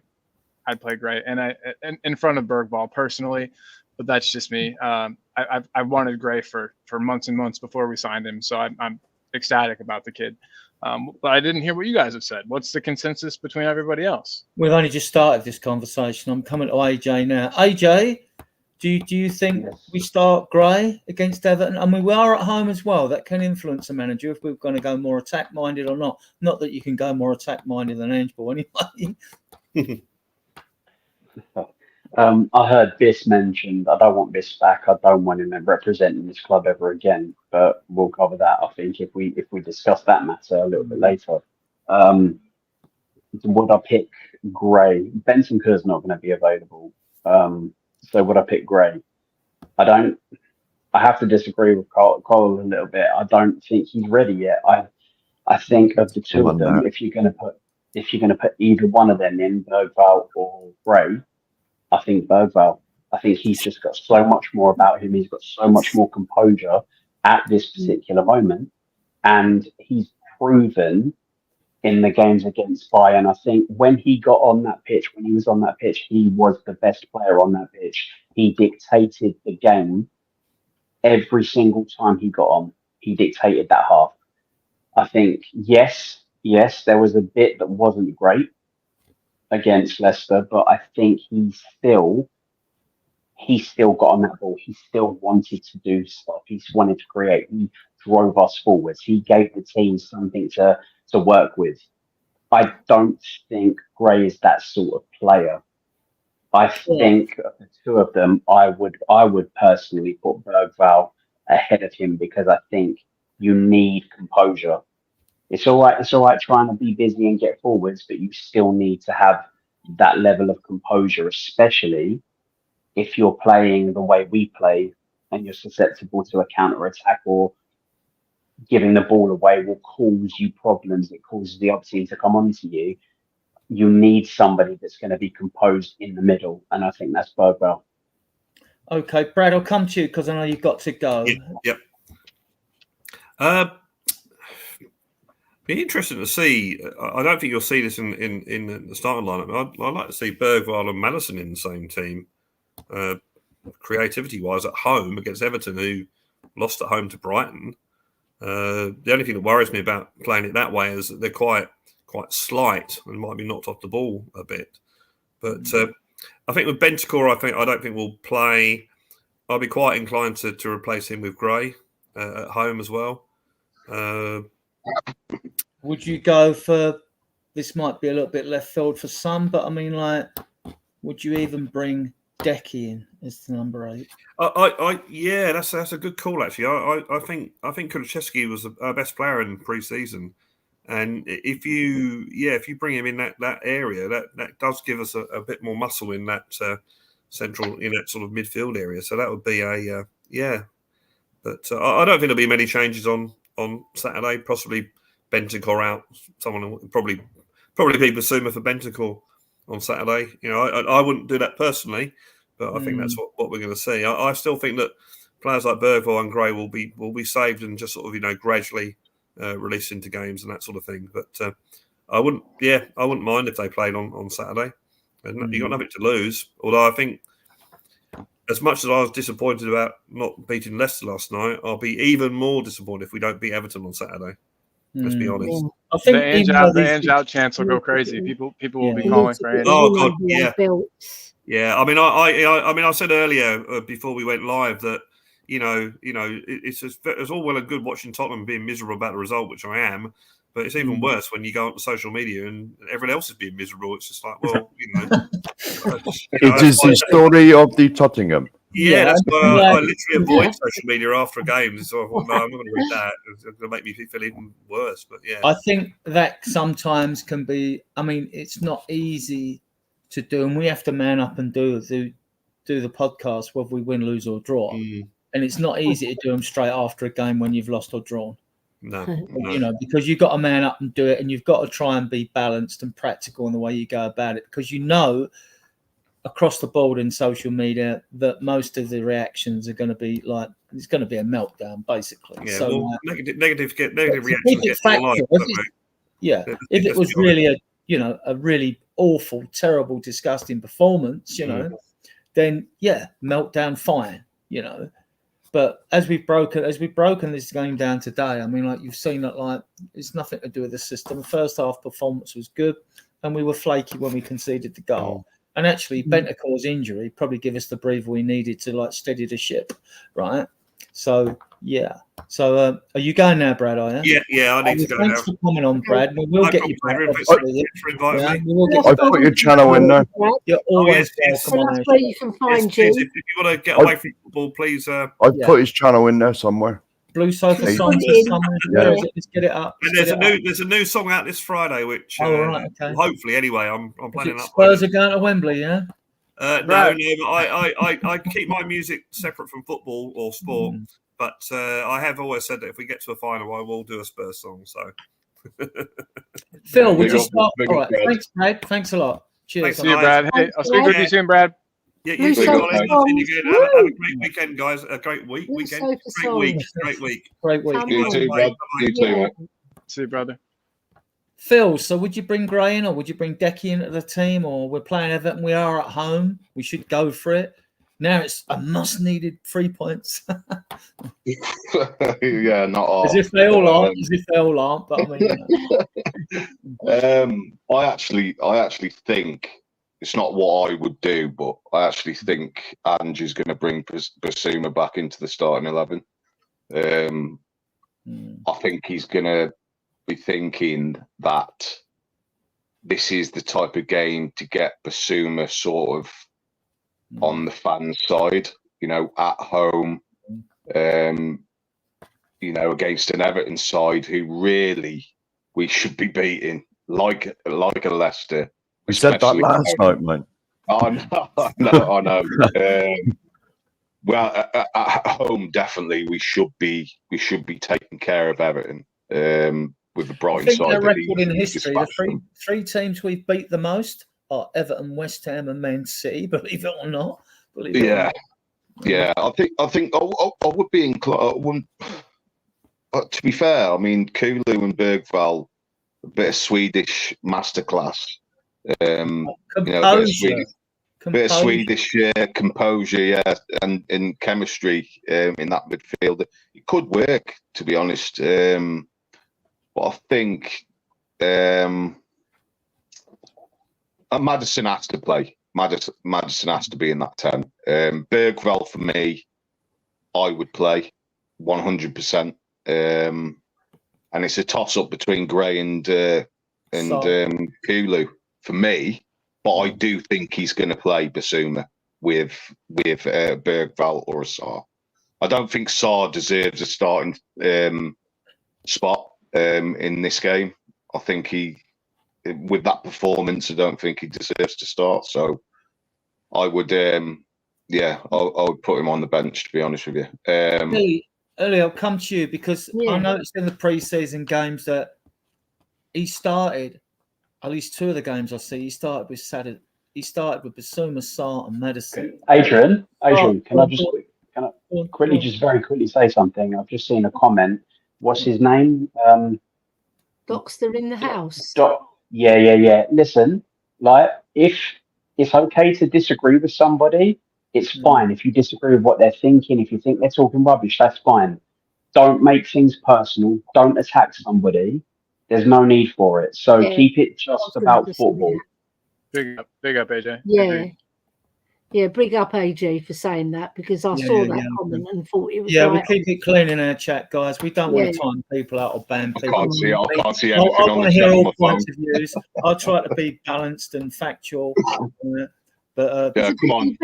I'd play Gray, and in front of Bergvall personally, but that's just me. I wanted Gray for months and months before we signed him, so I'm ecstatic about the kid. But I didn't hear what you guys have said. What's the consensus between everybody else? We've only just started this conversation. I'm coming to AJ now. AJ, do you think we start Gray against Everton? I mean, we are at home as well. That can influence a manager if we're going to go more attack-minded or not. Not that you can go more attack-minded than Angeball anyway. I heard Biss mentioned. I don't want Biss back. I don't want him representing this club ever again. But we'll cover that, I think, if we discuss that matter a little bit later. Would I pick Gray? Benson Kerr's not going to be available. So would I pick Gray? I have to disagree with Carl a little bit. I don't think he's ready yet. I think of the two of them, if you're going to put either one of them in, Bergvall or Gray, I think Bergvall. I think he's just got so much more about him. He's got so much more composure at this particular moment, and he's proven in the games against Bayern. I think when he got on that pitch, when he was on that pitch, he was the best player on that pitch. He dictated the game every single time he got on. He dictated that half. I think, yes, there was a bit that wasn't great against Leicester, but I think he still got on that ball. He still wanted to do stuff. He wanted to create. He drove us forwards. He gave the team something to work with. I don't think Gray is that sort of player. I think of the two of them, I would personally put Bergvall ahead of him because I think you need composure. It's all right trying to be busy and get forwards, but you still need to have that level of composure, especially if you're playing the way we play and you're susceptible to a counter-attack or giving the ball away will cause you problems. It causes the other team to come onto you. You need somebody that's going to be composed in the middle, and I think that's Bergvall. Okay, Brad, I'll come to you because I know you've got to go. Yep. Be interesting to see. I don't think you'll see this in the starting lineup. I'd like to see Bergvall and Maddison in the same team, creativity-wise, at home against Everton, who lost at home to Brighton. The only thing that worries me about playing it that way is that they're quite slight and might be knocked off the ball a bit. But I think with Bentancur, I don't think we'll play. I'll be quite inclined to replace him with Gray at home as well. Would you go for? This might be a little bit left field for some, but I mean, like, would you even bring Decky in as the number 8? Yeah, that's a good call actually. I think Kulusevski was our best player in pre-season, and if you bring him in that area, that does give us a bit more muscle in that central, in that sort of midfield area. So that would be But I don't think there'll be many changes on Saturday. Possibly Bentancur out. Someone will probably be Basuma for Bentancur on Saturday. I wouldn't do that personally, but I think that's what we're going to see. I still think that players like Bergvall and Gray will be saved and just sort of gradually released into games and that sort of thing. But I wouldn't mind if they played on Saturday. You got nothing to lose. Although I think, as much as I was disappointed about not beating Leicester last night, I'll be even more disappointed if we don't beat Everton on Saturday. Let's be honest. I think the Ange out chance will go crazy. People will be calling for Ange. Oh God, yeah. I mean, I said earlier before we went live that it's all well and good watching Tottenham being miserable about the result, which I am. But it's even worse when you go onto social media and everyone else is being miserable. It's just like, well, it is the story of the Tottenham. Yeah, that's why I literally avoid social media after a game. So no, I'm not going to read that. It's going to make me feel even worse. But yeah, I think that sometimes can be. I mean, it's not easy to do, and we have to man up and do the podcast whether we win, lose, or draw. And it's not easy to do them straight after a game when you've lost or drawn. No. Because you've got to man up and do it, and you've got to try and be balanced and practical in the way you go about it, because across the board in social media that most of the reactions are going to be like it's going to be a meltdown, basically. Yeah, So well, negative keep reactions it get more factual. likes, don't they? Yeah, Let's if be it was honest. really a really awful, terrible, disgusting performance, then yeah, meltdown, fine, But as we've broken this game down today, I mean, like you've seen that, like it's nothing to do with the system. First half performance was good, and we were flaky when we conceded the goal. And actually, Bentancur's injury probably gave us the breather we needed to like steady the ship, right? So yeah. So are you going now, Brad? Are you? Yeah, I need to go now. Thanks for coming on, Brad. We will No get you problem, back. David. Obviously. Thanks for inviting Yeah, me. we will get I you back. put your channel in there. You're always yes. So welcome on that's our where you can find Yes, please, you. if you want to get away from football, please. I put his channel in there somewhere. Blue Sofa Hey. Songs Put it in. somewhere. Yeah. Where is it? Let's get it up. And Let's get it up. there's a new song out this Friday, which Right, okay. hopefully anyway. I'm Is planning it on Spurs uploading. are going to Wembley, yeah? No, but I keep my music separate from football or sport. But I have always said that if we get to a final, I will do a Spurs song. So, Phil, would Big you up, start? big All up, right, Brad. thanks, Brad. Thanks a lot. Cheers. Thanks, See you, guys. Brad. Hey, I'll speak with you soon, Brad. Yeah, Blue you too, Sofa Colin. Songs. Have a great weekend, guys. A great week, Blue weekend. Sofa Great week. Songs. Great week. Great week. Come You on. too, Brad. You too, Yeah. mate. See you, brother. Phil, so would you bring Gray in or would you bring Decky into the team? Or we're playing Everton. We are at home. We should go for it. Now it's a must-needed 3 points. Yeah, not hard. As if they all aren't. As if they all aren't. But I mean, I actually think it's not what I would do, but I actually think Ange is going to bring Basuma back into the starting 11. I think he's going to be thinking that this is the type of game to get Basuma sort of on the fan side, at home, against an Everton side who really we should be beating, like a Leicester. We said that especially last night, man. I know. Well, at home, definitely we should be taking care of Everton. With the I Brighton think side, their that record in he's history, the dispatched them. three teams we've beat the most are Everton, West Ham, and Man City. Believe it or not. Yeah. I think I would be inclined. To be fair, I mean, Kulu and Bergvall, a bit of Swedish masterclass. Composure. Bit of Swedish composure, yeah, and in chemistry in that midfield. It could work, to be honest. But I think Maddison has to play. Maddison has to be in that 10. Bergvall, for me, I would play 100%. And it's a toss-up between Gray and Kulu for me. But I do think he's going to play Basuma with Bergvall or Sarr. I don't think Sarr deserves a starting spot in this game. I think with that performance, I don't think he deserves to start. So I would, I would put him on the bench, to be honest with you. Ellie, I'll come to you because I noticed in the pre-season games that he started. At least two of the games I see, he started with Basuma, Sarr, and Maddison. Adrian, can I very quickly say something? I've just seen a comment. What's his name? Dockster in the house. Yeah. Listen, like, if it's okay to disagree with somebody, it's fine. If you disagree with what they're thinking, if you think they're talking rubbish, that's fine. Don't make things personal. Don't attack somebody. There's no need for it. So keep it just about football. Big up, AJ. Yeah, big up AJ for saying that because I saw that comment and thought it was we'll keep it clean in our chat, guys. We don't want to time people out or ban people. I can't see anything I on want the to hear chat on all my points phone. of views. I'll try to be balanced and factual. But Come on.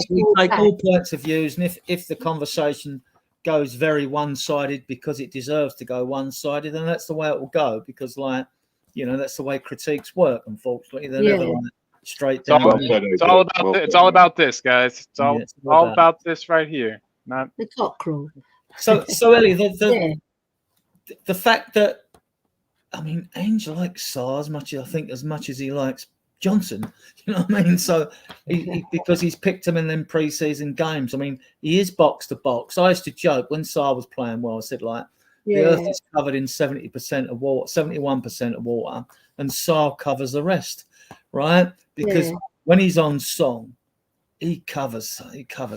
we take all points of views, and if the conversation goes very one-sided because it deserves to go one-sided, then that's the way it will go. Because, that's the way critiques work. Unfortunately, they're never straight down. It's all about this, guys. It's all about this right here, not the cockerel. So Ellie, the fact that Ange likes Sarr as much as he likes Johnson. You know what I mean? So because he's picked him in them pre-season games. I mean, he is box to box. I used to joke when Sarr was playing well. I said the earth is covered in 70% of water, 71% of water, and Sarr covers the rest, right? Because when he's on song, he covers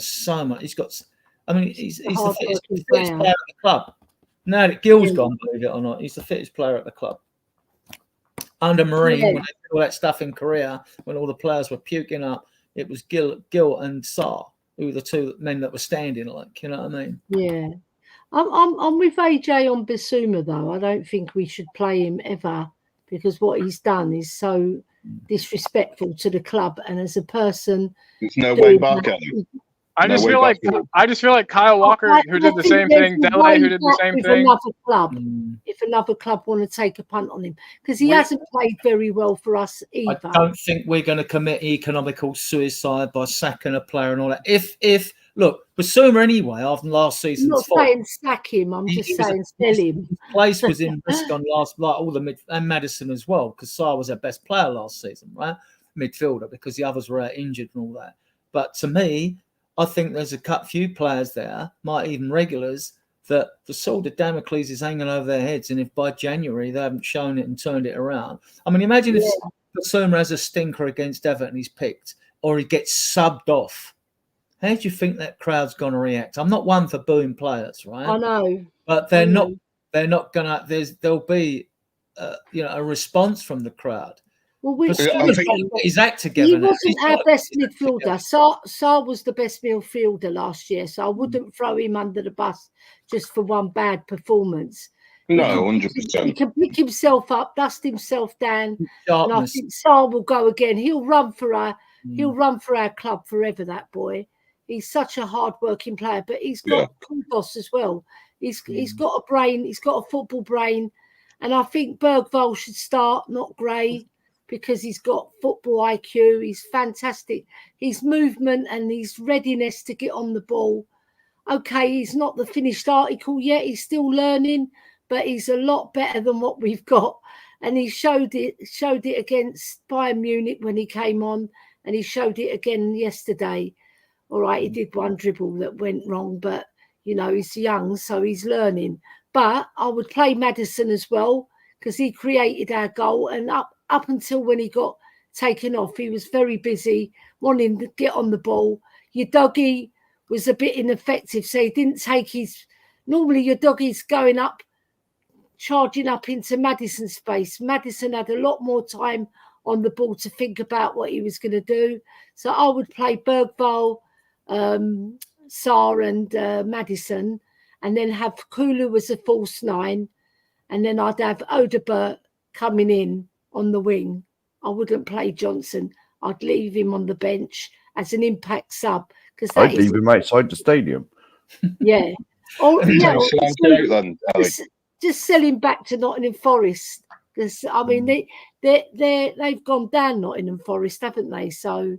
so much. He's got. I mean, he's the fittest player at the club. Now that Gill's gone, believe it or not, he's the fittest player at the club. Under Marine, when they did all that stuff in Korea, when all the players were puking up, it was Gill and Sarr who were the two men that were standing. Like, you know what I mean? Yeah, I'm with AJ on Bissouma though. I don't think we should play him ever because what he's done is so disrespectful to the club and as a person. There's no way back at him. I just feel like Kyle Walker, who did the same thing, Dele, who did the same thing. If another club want to take a punt on him, because he hasn't played very well for us either. I don't think we're going to commit economical suicide by sacking a player and all that. If look, Bissouma anyway, after last season's I'm not saying sack him. I'm just saying sell him. His place was in risk on last, like all the and Maddison as well, because Sarr was our best player last season, right? Midfielder, because the others were out injured and all that. But to me, I think there's a few players there, might even regulars, that the sword of Damocles is hanging over their heads. And if by January they haven't shown it and turned it around, I mean, imagine if Bissouma has a stinker against Everton, he's picked, or he gets subbed off. How do you think that crowd's going to react? I'm not one for booing players, right? I know, but they're not. They're not going to. There'll be, a response from the crowd. Well, his act together. He wasn't our best midfielder. Sarr was the best midfielder last year, so I wouldn't throw him under the bus just for one bad performance. No, 100%. He can pick himself up, dust himself down, and I think Sarr will go again. He'll run for our club forever. That boy, he's such a hard-working player, but he's got kudos as well. He's got a brain. He's got a football brain, and I think Bergvall should start, not Gray, because he's got football IQ. He's fantastic. His movement and his readiness to get on the ball. Okay, he's not the finished article yet. He's still learning, but he's a lot better than what we've got. And he showed it against Bayern Munich when he came on, and he showed it again yesterday. All right, he did one dribble that went wrong, but, he's young, so he's learning. But I would play Maddison as well because he created our goal, and up until when he got taken off, he was very busy, wanting to get on the ball. Your doggy was a bit ineffective, so he didn't take his... Normally, your doggy's going up, charging up into Maddison's space. Maddison had a lot more time on the ball to think about what he was going to do. So I would play Bergvall, Sarr and Maddison, and then have Kulu as a false nine, and then I'd have Odebert coming in on the wing. I wouldn't play Johnson. I'd leave him on the bench as an impact sub. I'd leave him outside the stadium. Yeah. Just sell him back to Nottingham Forest. Because I mean, they've gone down Nottingham Forest, haven't they? So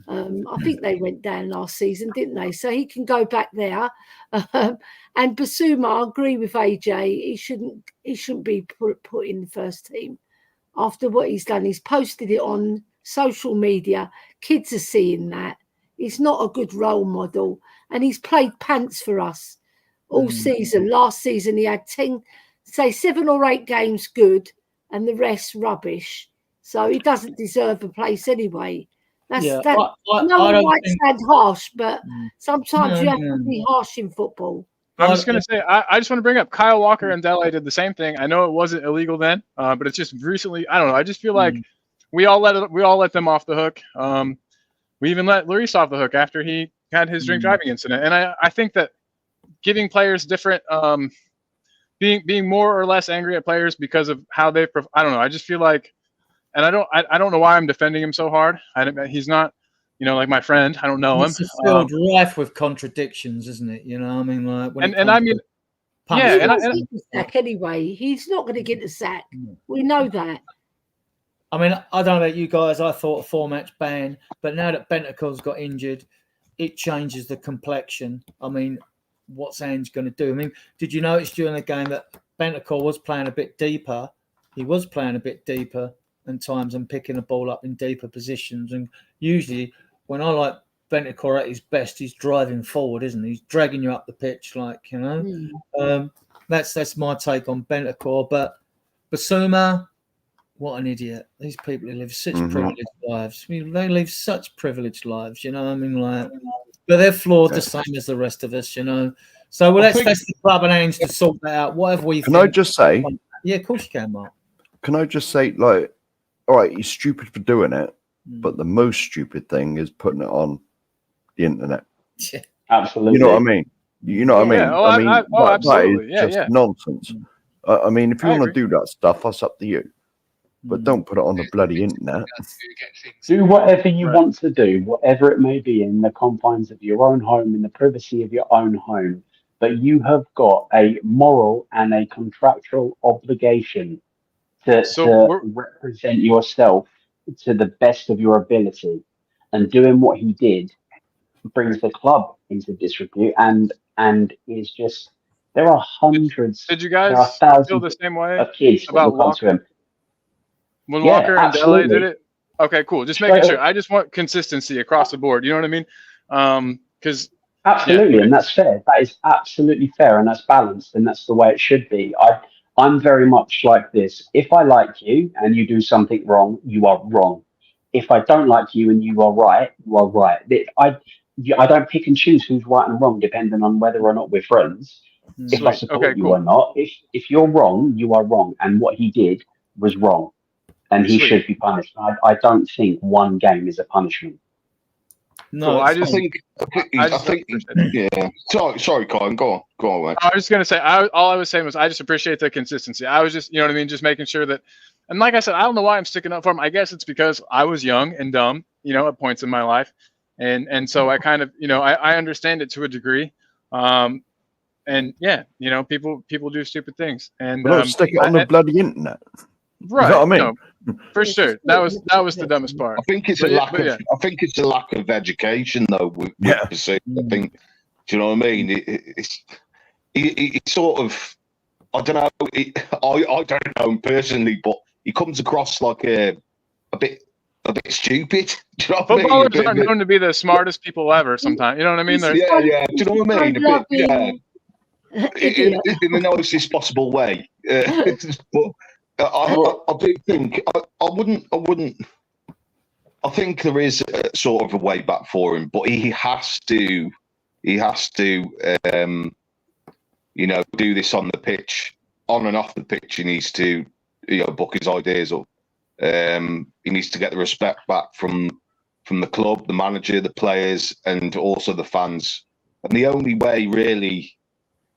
I think they went down last season, didn't they? So he can go back there. And Bissouma, I agree with AJ. He shouldn't be put in the first team. After what he's done, he's posted it on social media. Kids are seeing that. He's not a good role model. And he's played pants for us all season. Last season, he had 7 or 8 games good and the rest rubbish. So he doesn't deserve a place anyway. No one might sound harsh, but sometimes you have to be harsh in football. I'm just going to say, I just want to bring up Kyle Walker and Dele did the same thing. I know it wasn't illegal then, but it's just recently. I don't know. I just feel like we all let them off the hook. We even let Lloris off the hook after he had his drink driving incident. And I think that giving players different, being more or less angry at players because of how they, I don't know. I just feel like, and I don't know why I'm defending him so hard. He's not, like my friend. I don't know him. It's a field rife with contradictions, isn't it? I mean, like, sack anyway. He's not going to get a sack. We know that. I mean, I don't know about you guys. I thought a 4-match ban, but now that Bentancur's got injured, it changes the complexion. I mean, what's Ange going to do? I mean, did you notice during the game that Bentancur was playing a bit deeper? He was playing a bit deeper and times and picking the ball up in deeper positions. And usually, when I like Bentancur at his best, he's driving forward, isn't he? He's dragging you up the pitch, That's my take on Bentancur. But Basuma, what an idiot! These people who live such privileged lives. I mean, they live such privileged lives, you know. I mean, but they're flawed the same as the rest of us, you know. So let's the club and aims to sort that out. Whatever we can I just say? Yeah, of course you can, Mark. Can I just say, all right, he's stupid for doing it, but the most stupid thing is putting it on the internet. Yeah. Absolutely. You know what I mean? You know what I mean? Absolutely. That is just nonsense. I mean, if you want to do that stuff, that's up to you. But don't put it on the bloody internet. Do whatever you want to do, whatever it may be, in the confines of your own home, in the privacy of your own home. But you have got a moral and a contractual obligation to represent yourself to the best of your ability. And doing what he did brings the club into disrepute and is just, there are hundreds, Did you guys there are thousands feel the same way of kids that will come to him. When Walker and Dele did it? Okay, cool. Just making sure. I just want consistency across the board. You know what I mean? Because absolutely, and that's fair. That is absolutely fair, and that's balanced, and that's the way it should be. I'm very much like this. If I like you and you do something wrong, you are wrong. If I don't like you and you are right, you are right. I don't pick and choose who's right and wrong depending on whether or not we're friends. If I support you or not. If you're wrong, you are wrong, and what he did was wrong. And he should be punished. I don't think one game is a punishment. No, I think. Yeah. Sorry, Colin. Go on, mate. I was going to say, all I was saying was I just appreciate the consistency. I was just, you know what I mean, just making sure that. And like I said, I don't know why I'm sticking up for him. I guess it's because I was young and dumb, you know, at points in my life, and so I kind of, you know, I understand it to a degree. And yeah, you know, people do stupid things, and don't stick it on the bloody internet. Right. You know what I mean? No, for sure. That was the dumbest part. I think it's I think it's a lack of education, though. I think. Do you know what I mean? It's sort of. I don't know. I don't know him personally, but he comes across like a bit stupid. Do you know what I mean? Footballers are known to be the smartest people ever. Sometimes, you know what I mean? Yeah. Do you know what I mean? In the nicest possible way. But. I do think I wouldn't. I think there is sort of a way back for him, but he has to. You know, do this on the pitch, on and off the pitch. He needs to, you know, book his ideas up. He needs to get the respect back from the club, the manager, the players, and also the fans. And the only way really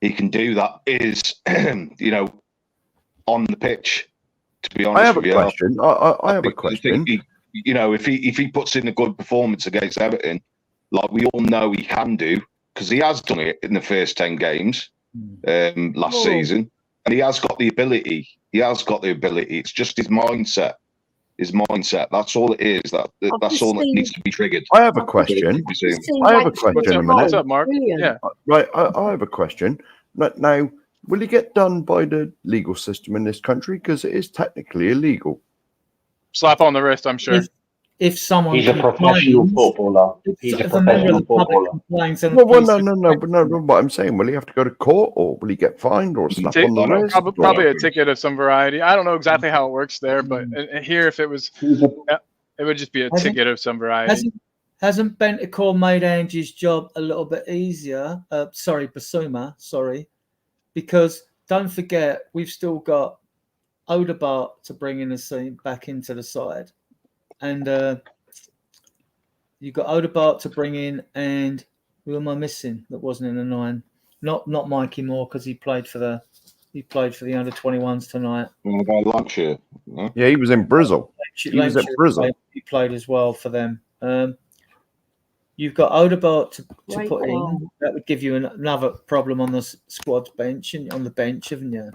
he can do that is, you know, on the pitch. To be honest, I have a question. I have a question. You know, if he puts in a good performance against Everton, like we all know he can do, because he has done it in the first 10 games last season, and he has got the ability. It's just his mindset. That's all it is. That's all that needs to be triggered. I have a question. What's up, Mark? Yeah. Right. I have a question. Now, will it get done by the legal system in this country? Because it is technically illegal. Slap on the wrist, I'm sure. If someone he's a professional footballer. He's a professional footballer. No. What I'm saying, will he have to go to court, or will he get fined, or slap on the wrist? Probably a ticket of some variety. I don't know exactly how it works there, but here, if it was, it would just be a ticket of some variety. Hasn't Bentancur made Angie's job a little bit easier? Basuma. Sorry. Because don't forget, we've still got Odegaard to bring in the scene back into the side, and you've got Odegaard to bring in, and who am I missing that wasn't in the 9? Not Mikey Moore, because he played for the under-21s tonight. Lancashire. Yeah, he was in Brazil. He played as well for them. You've got Odegaard to put in. That would give you another problem on the squad bench and on the bench, haven't you?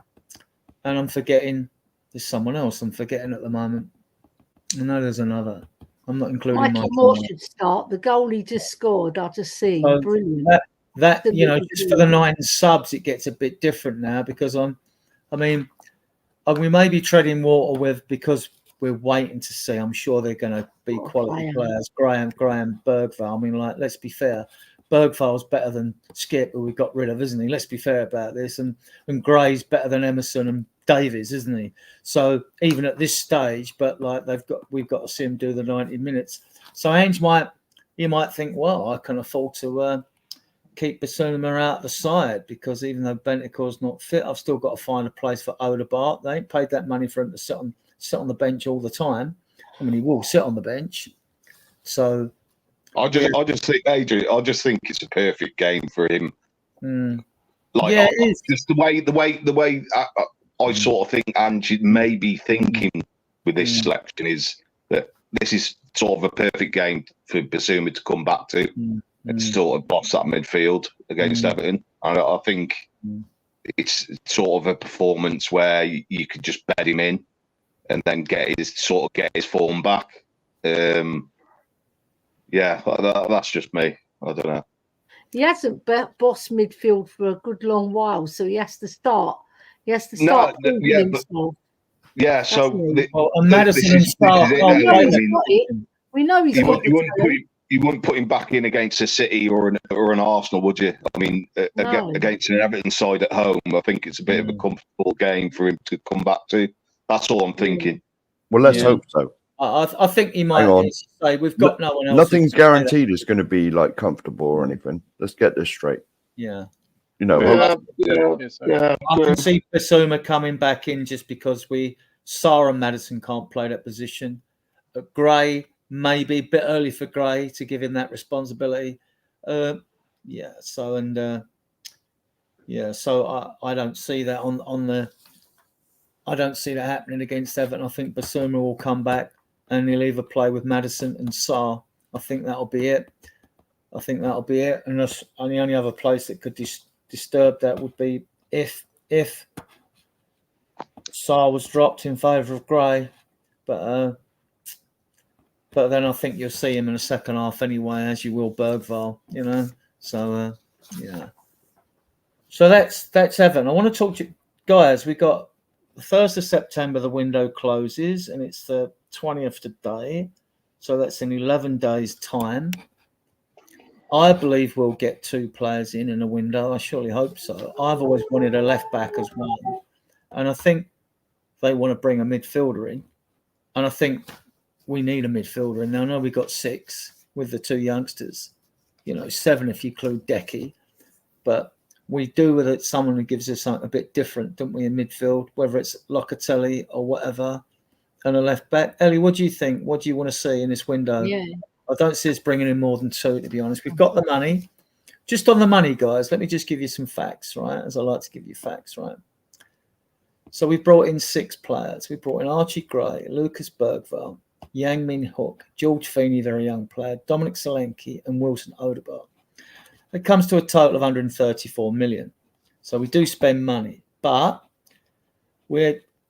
And I'm forgetting. There's someone else I'm forgetting at the moment. I know there's another. I'm not including Mikey Moore should start. The goal he just scored, I just see. Brilliant. That you know, just for the 9 subs, it gets a bit different now because we may be treading water with because we're waiting to see. I'm sure they're going to be What a quality player. players. Graham, Bergvall. I mean, like, let's be fair. Bergvall's better than Skip, who we got rid of, isn't he? Let's be fair about this. And Gray's better than Emerson and Davies, isn't he? So even at this stage, but like we've got to see him do the 90 minutes. So Ange might think, well, I can afford to keep Basuma out the side, because even though Bentancur's not fit, I've still got to find a place for Odegaard. They ain't paid that money for him to sit on the bench all the time. I mean, he will sit on the bench. So I just think, Adrian, I just think it's a perfect game for him. Like, yeah, it is. Just the way I sort of think Ange may be thinking with this selection is that this is sort of a perfect game for Basuma to come back to and sort of boss that midfield against Everton. And I think it's sort of a performance where you could just bed him in and then get his form back. Yeah, that's just me. I don't know. He hasn't bossed midfield for a good long while, so he has to start. He has to start proving himself. Yeah, so and Maddison and Stark can't play. We know he's got you wouldn't put him back in against a City or an Arsenal, would you? I mean, against an Everton side at home, I think it's a bit of a comfortable game for him to come back to. That's all I'm thinking. Well, let's hope so. I think he might say we've got no one else. Nothing's guaranteed it's going to be like comfortable or anything. Let's get this straight. Yeah. You know, I can see Basuma coming back in just because Sarr and Maddison can't play that position. Gray, maybe a bit early for Gray to give him that responsibility. So I don't see that on the. I don't see that happening against Everton. I think Basuma will come back and he'll either play with Maddison and Sarr. I think that'll be it. And the only other place that could disturb that would be if Sarr was dropped in favour of Gray, but then I think you'll see him in the second half anyway, as you will Bergvall, you know. So So that's Everton. I want to talk to you guys. We got the 1st of September. The window closes, and it's the 20th today. So that's in 11 days' time. I believe we'll get 2 players in a window. I surely hope so. I've always wanted a left back as well. And I think they want to bring a midfielder in. And I think we need a midfielder in. Now, I know we got 6 with the 2 youngsters. 7 if you include Decky. But we do with it someone who gives us something a bit different, don't we, in midfield, whether it's Locatelli or whatever, and a left back. Ellie, what do you think? What do you want to see in this window? Yeah. I don't see us bringing in more than 2, to be honest. We've got the money. Just on the money, guys, let me just give you some facts, right? As I like to give you facts, right? So we brought in 6 players. We brought in Archie Gray, Lucas Bergvall, Yang Min Hook, George Feeney, very young player, Dominic Solanke, and Wilson Odegaard. It comes to a total of 134 million. So we do spend money, but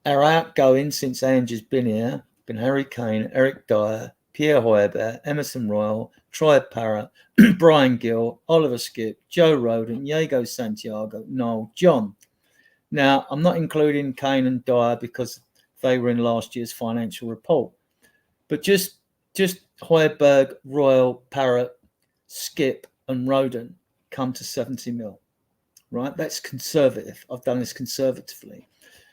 our outgoing since Ange has been here, been Harry Kane, Eric Dyer, Pierre Højbjerg, Emerson Royal, Troy Parrott, Brian Gill, Oliver Skip, Joe Rodon, Diego Santiago, Noel John. Now, I'm not including Kane and Dyer because they were in last year's financial report. But just Højbjerg, Royal, Parrott, Skip, and Rodon come to 70 mil, right? That's conservative. I've done this conservatively.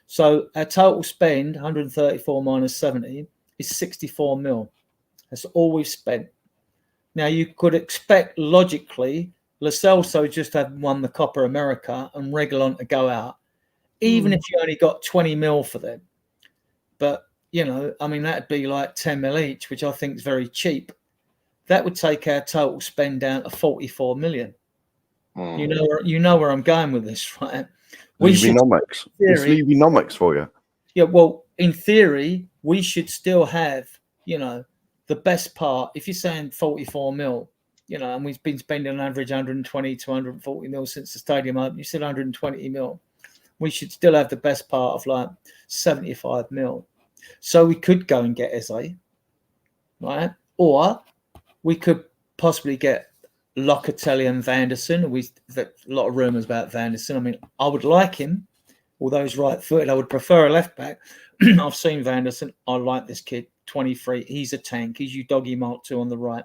So our total spend, 134 minus 70, is 64 mil. That's all we've spent. Now, you could expect logically Lo Celso just have won the Copa America and Reguilon to go out, even if you only got 20 mil for them. But, that'd be like 10 mil each, which I think is very cheap. That would take our total spend down to 44 million. You know where I'm going with this, right? Leaving-nomics. It's leaving-nomics for you. Yeah, well, in theory, we should still have, the best part. If you're saying 44 mil, and we've been spending an average 120 to 140 mil since the stadium opened, you said 120 mil. We should still have the best part of like 75 mil. So we could go and get Eze, right? Or we could possibly get Locatelli and Vanderson. There's a lot of rumours about Vanderson. I mean, I would like him, although he's right-footed. I would prefer a left-back. I've seen Vanderson. I like this kid. 23. He's a tank. He's you doggy Mark 2 on the right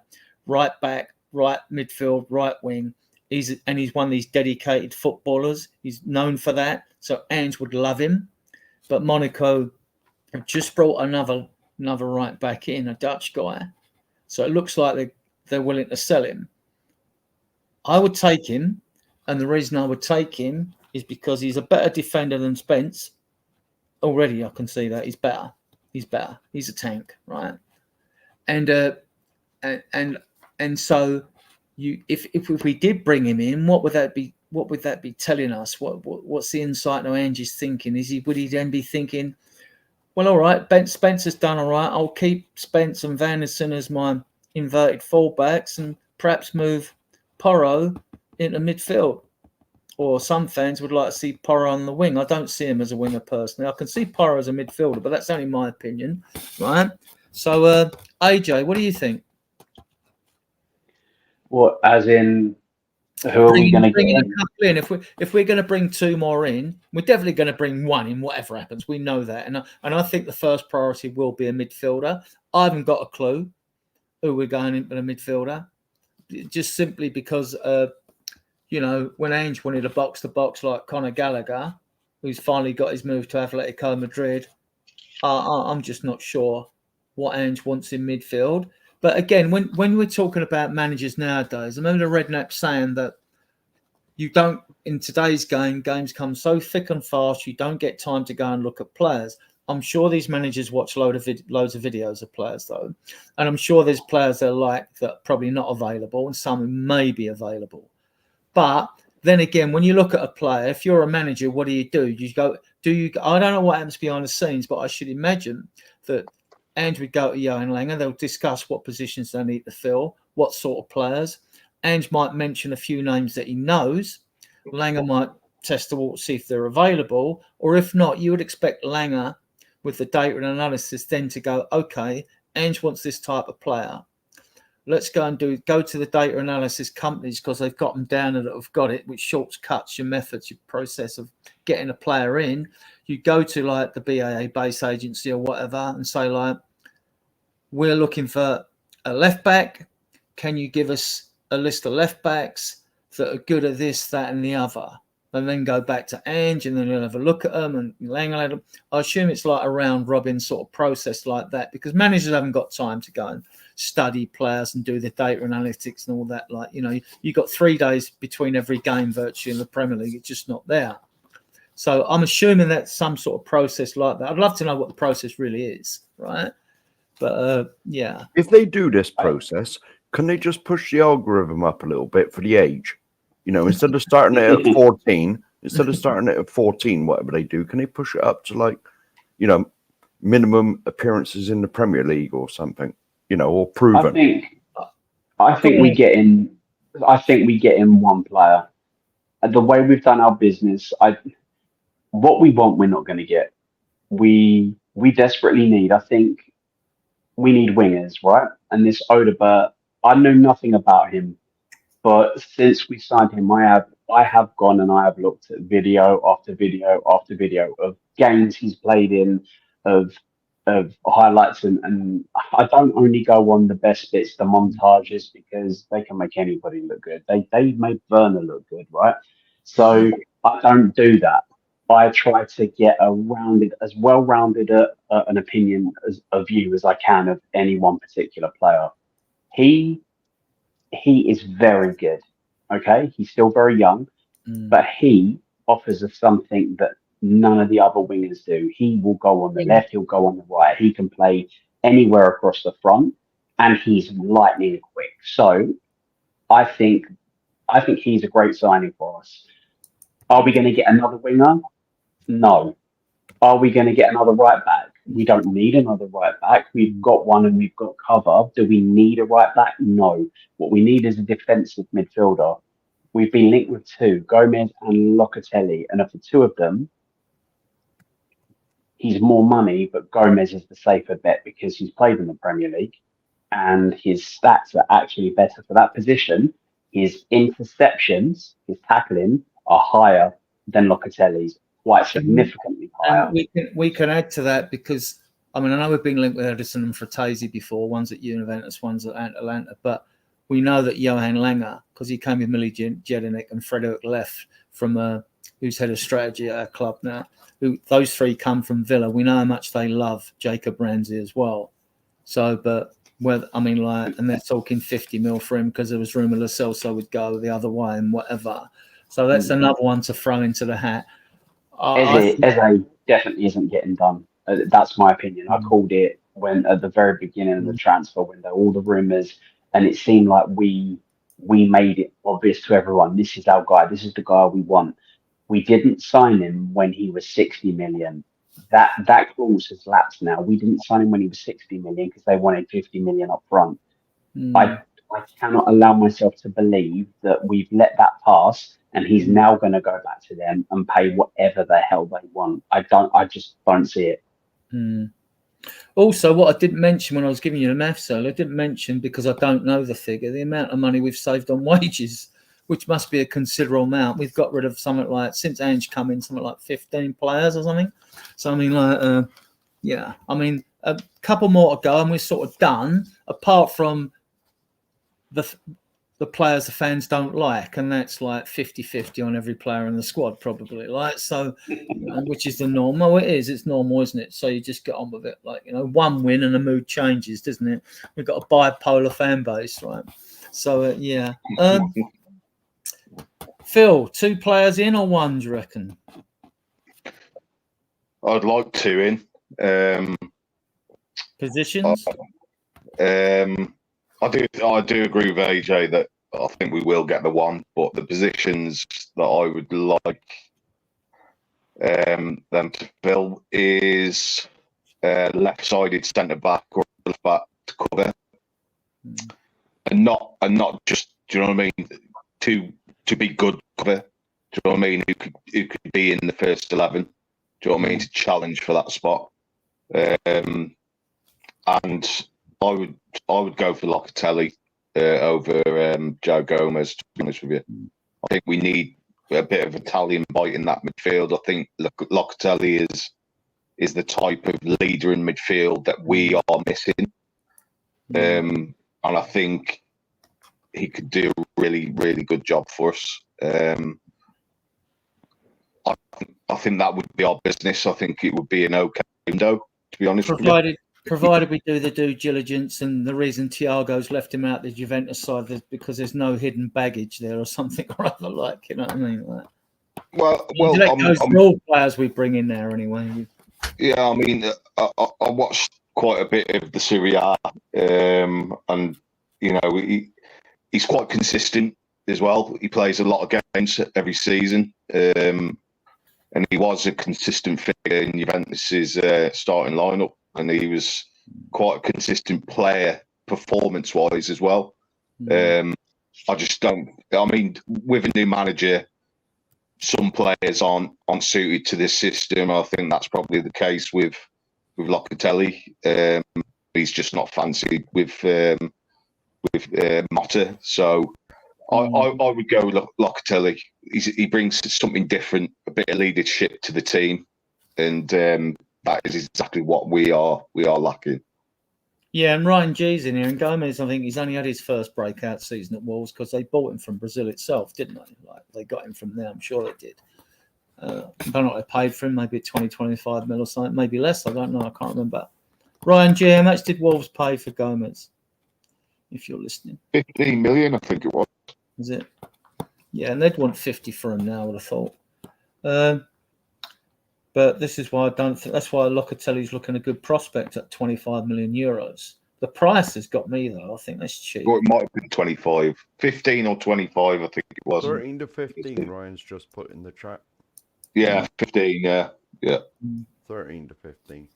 back, right midfield, right wing. He's one of these dedicated footballers. He's known for that. So Ange would love him. But Monaco have just brought another right back in, a Dutch guy. So it looks like they're willing to sell him. I would take him, and the reason I would take him is because he's a better defender than Spence. Already, I can see that he's better. He's a tank, right? And so if we did bring him in, what would that be? What would that be telling us? What's the insight of Ange's thinking? Would he then be thinking, well, all right, Spencer's done all right. I'll keep Spence and Vanderson as my inverted fullbacks, and perhaps move Porro into midfield. Or some fans would like to see Porro on the wing. I don't see him as a winger personally. I can see Porro as a midfielder, but that's only my opinion, right? So, AJ, what do you think? What, as in, who are we going to get in? If we're going to bring 2 more in, we're definitely going to bring 1 in, whatever happens. We know that, and I think the first priority will be a midfielder. I haven't got a clue who we're going into the midfielder, just simply because. When Ange wanted a box-to-box like Conor Gallagher, who's finally got his move to Atletico Madrid, I'm just not sure what Ange wants in midfield. But again, when we're talking about managers nowadays, I remember the Redknapp saying that you don't, in today's games come so thick and fast, you don't get time to go and look at players. I'm sure these managers watch loads of videos of players, though. And I'm sure there's players that are probably not available, and some may be available. But then again, when you look at a player, if you're a manager, what do? You go, I don't know what happens behind the scenes, but I should imagine that Ange would go to Johan Langer. They'll discuss what positions they need to fill, what sort of players. Ange might mention a few names that he knows. Langer might test the water, see if they're available. Or if not, you would expect Langer, with the data and analysis, then to go, okay, Ange wants this type of player. Let's go to the data analysis companies, because they've got them down and have got it, which shortcuts your methods, your process of getting a player in. You go to like the BAA base agency or whatever and say, like, we're looking for a left back. Can you give us a list of left backs that are good at this, that, and the other? And then go back to Ange, and then he'll have a look at them and Langer at them. I assume it's like a round robin sort of process like that, because managers haven't got time to go and study players and do the data analytics and all that. Like, you've got 3 days between every game virtually in the Premier League. It's just not there. So I'm assuming that's some sort of process like that. I'd love to know what the process really is, right? But yeah. If they do this process, can they just push the algorithm up a little bit for the age? Instead of starting it at 14, whatever they do, can they push it up to minimum appearances in the Premier League or something, or proven? I think we get in one player. The way we've done our business, what we want, we're not going to get. We desperately need, I think we need wingers, right? And this Odebert, I know nothing about him. But since we signed him, I have gone and I have looked at video after video after video of games he's played in, of highlights, and I don't only go on the best bits, the montages, because they can make anybody look good. They made Werner look good, right? So I don't do that. I try to get as well-rounded an opinion of view as I can of any one particular player. He is very good. Okay, he's still very young, but he offers us something that none of the other wingers do. He will go on the left, he'll go on the right. He can play anywhere across the front, and he's lightning quick. So I think he's a great signing for us. Are we going to get another winger? No. Are we going to get another right back? We don't need another right back. We've got one and we've got cover. Do we need a right back? No. What we need is a defensive midfielder. We've been linked with 2, Gomez and Locatelli. And of the 2 of them, he's more money, but Gomez is the safer bet because he's played in the Premier League and his stats are actually better for that position. His interceptions, his tackling are higher than Locatelli's. quite significantly higher. And we can add to that because I know we've been linked with Edison and Fratesi before. One's at Juventus, one's at Atalanta, but we know that Johan Langer, because he came with Millie Jedinek and Frederick Leff from who's head of strategy at our club now. Those three come from Villa. We know how much they love Jacob Ramsey as well. So, but and they're talking 50 mil for him because there was rumour Lo Celso would go the other way and whatever. So that's another one to throw into the hat. Eze definitely isn't getting done. That's my opinion. I called it when at the very beginning of the transfer window, all the rumours, and it seemed like we made it obvious to everyone. This is our guy. This is the guy we want. We didn't sign him when he was 60 million. That clause has lapsed now. We didn't sign him when he was 60 million because they wanted 50 million up front. I cannot allow myself to believe that we've let that pass and he's now going to go back to them and pay whatever the hell they want. I just don't see it. Also, what I didn't mention when I was giving you the maths, I didn't mention because I don't know the figure, the amount of money we've saved on wages, which must be a considerable amount. We've got rid of something like, since Ange come in, something like 15 players or something. So, a couple more to go and we're sort of done, apart from the players the fans don't like, and that's like 50-50 on every player in the squad probably, like, so which is the norm. Oh, it is, it's normal, isn't it? So you just get on with it, like, one win and the mood changes, doesn't it? We've got a bipolar fan base, right? So Phil, 2 players in or 1, do you reckon? I'd like 2 in. Positions? I do agree with AJ that I think we will get the 1, but the positions that I would like them to fill is left-sided centre back or left back to cover, and not just, do you know what I mean? To be good cover. Do you know what I mean? Who could be in the first 11? Do you know what I mean? To challenge for that spot. And I would go for Locatelli over Joe Gomez, to be honest with you. I think we need a bit of Italian bite in that midfield. I think Locatelli is the type of leader in midfield that we are missing. And I think he could do a really, really good job for us. I think that would be our business. I think it would be an okay window, to be honest with you. Provided we do the due diligence, and the reason Thiago's left him out the Juventus side is because there's no hidden baggage there or something or other, like, you know what I mean? Like, well, that goes for all players we bring in there anyway. Yeah, I mean, I watched quite a bit of the Serie A, and he's quite consistent as well. He plays a lot of games every season, and he was a consistent figure in Juventus's starting lineup. And he was quite a consistent player performance-wise as well. I just don't. I mean, with a new manager, some players aren't suited to this system. I think that's probably the case with Locatelli. He's just not fancied with Motta. So I would go with Locatelli. He brings something different, a bit of leadership to the team, and that is exactly what we are lacking. Yeah, and Ryan G's in here, and Gomez, I think he's only had his first breakout season at Wolves because they bought him from Brazil itself, didn't they? Like, they got him from there, I'm sure they did. I don't know what they paid for him, maybe 20-25 mil or something, maybe less, I don't know, I can't remember. Ryan G, how much did Wolves pay for Gomez, if you're listening? 15 million, I think it was. Is it? Yeah, and they'd want 50 for him now, I would have thought. But this is why I don't think, that's why Locatelli's looking a good prospect at 25 million euros. The price has got me, though. I think that's cheap. Well, it might have been 25. 15 or 25, I think it was. 13 to 15, Ryan's just put in the chat. Yeah, 15, yeah. 13 to 15.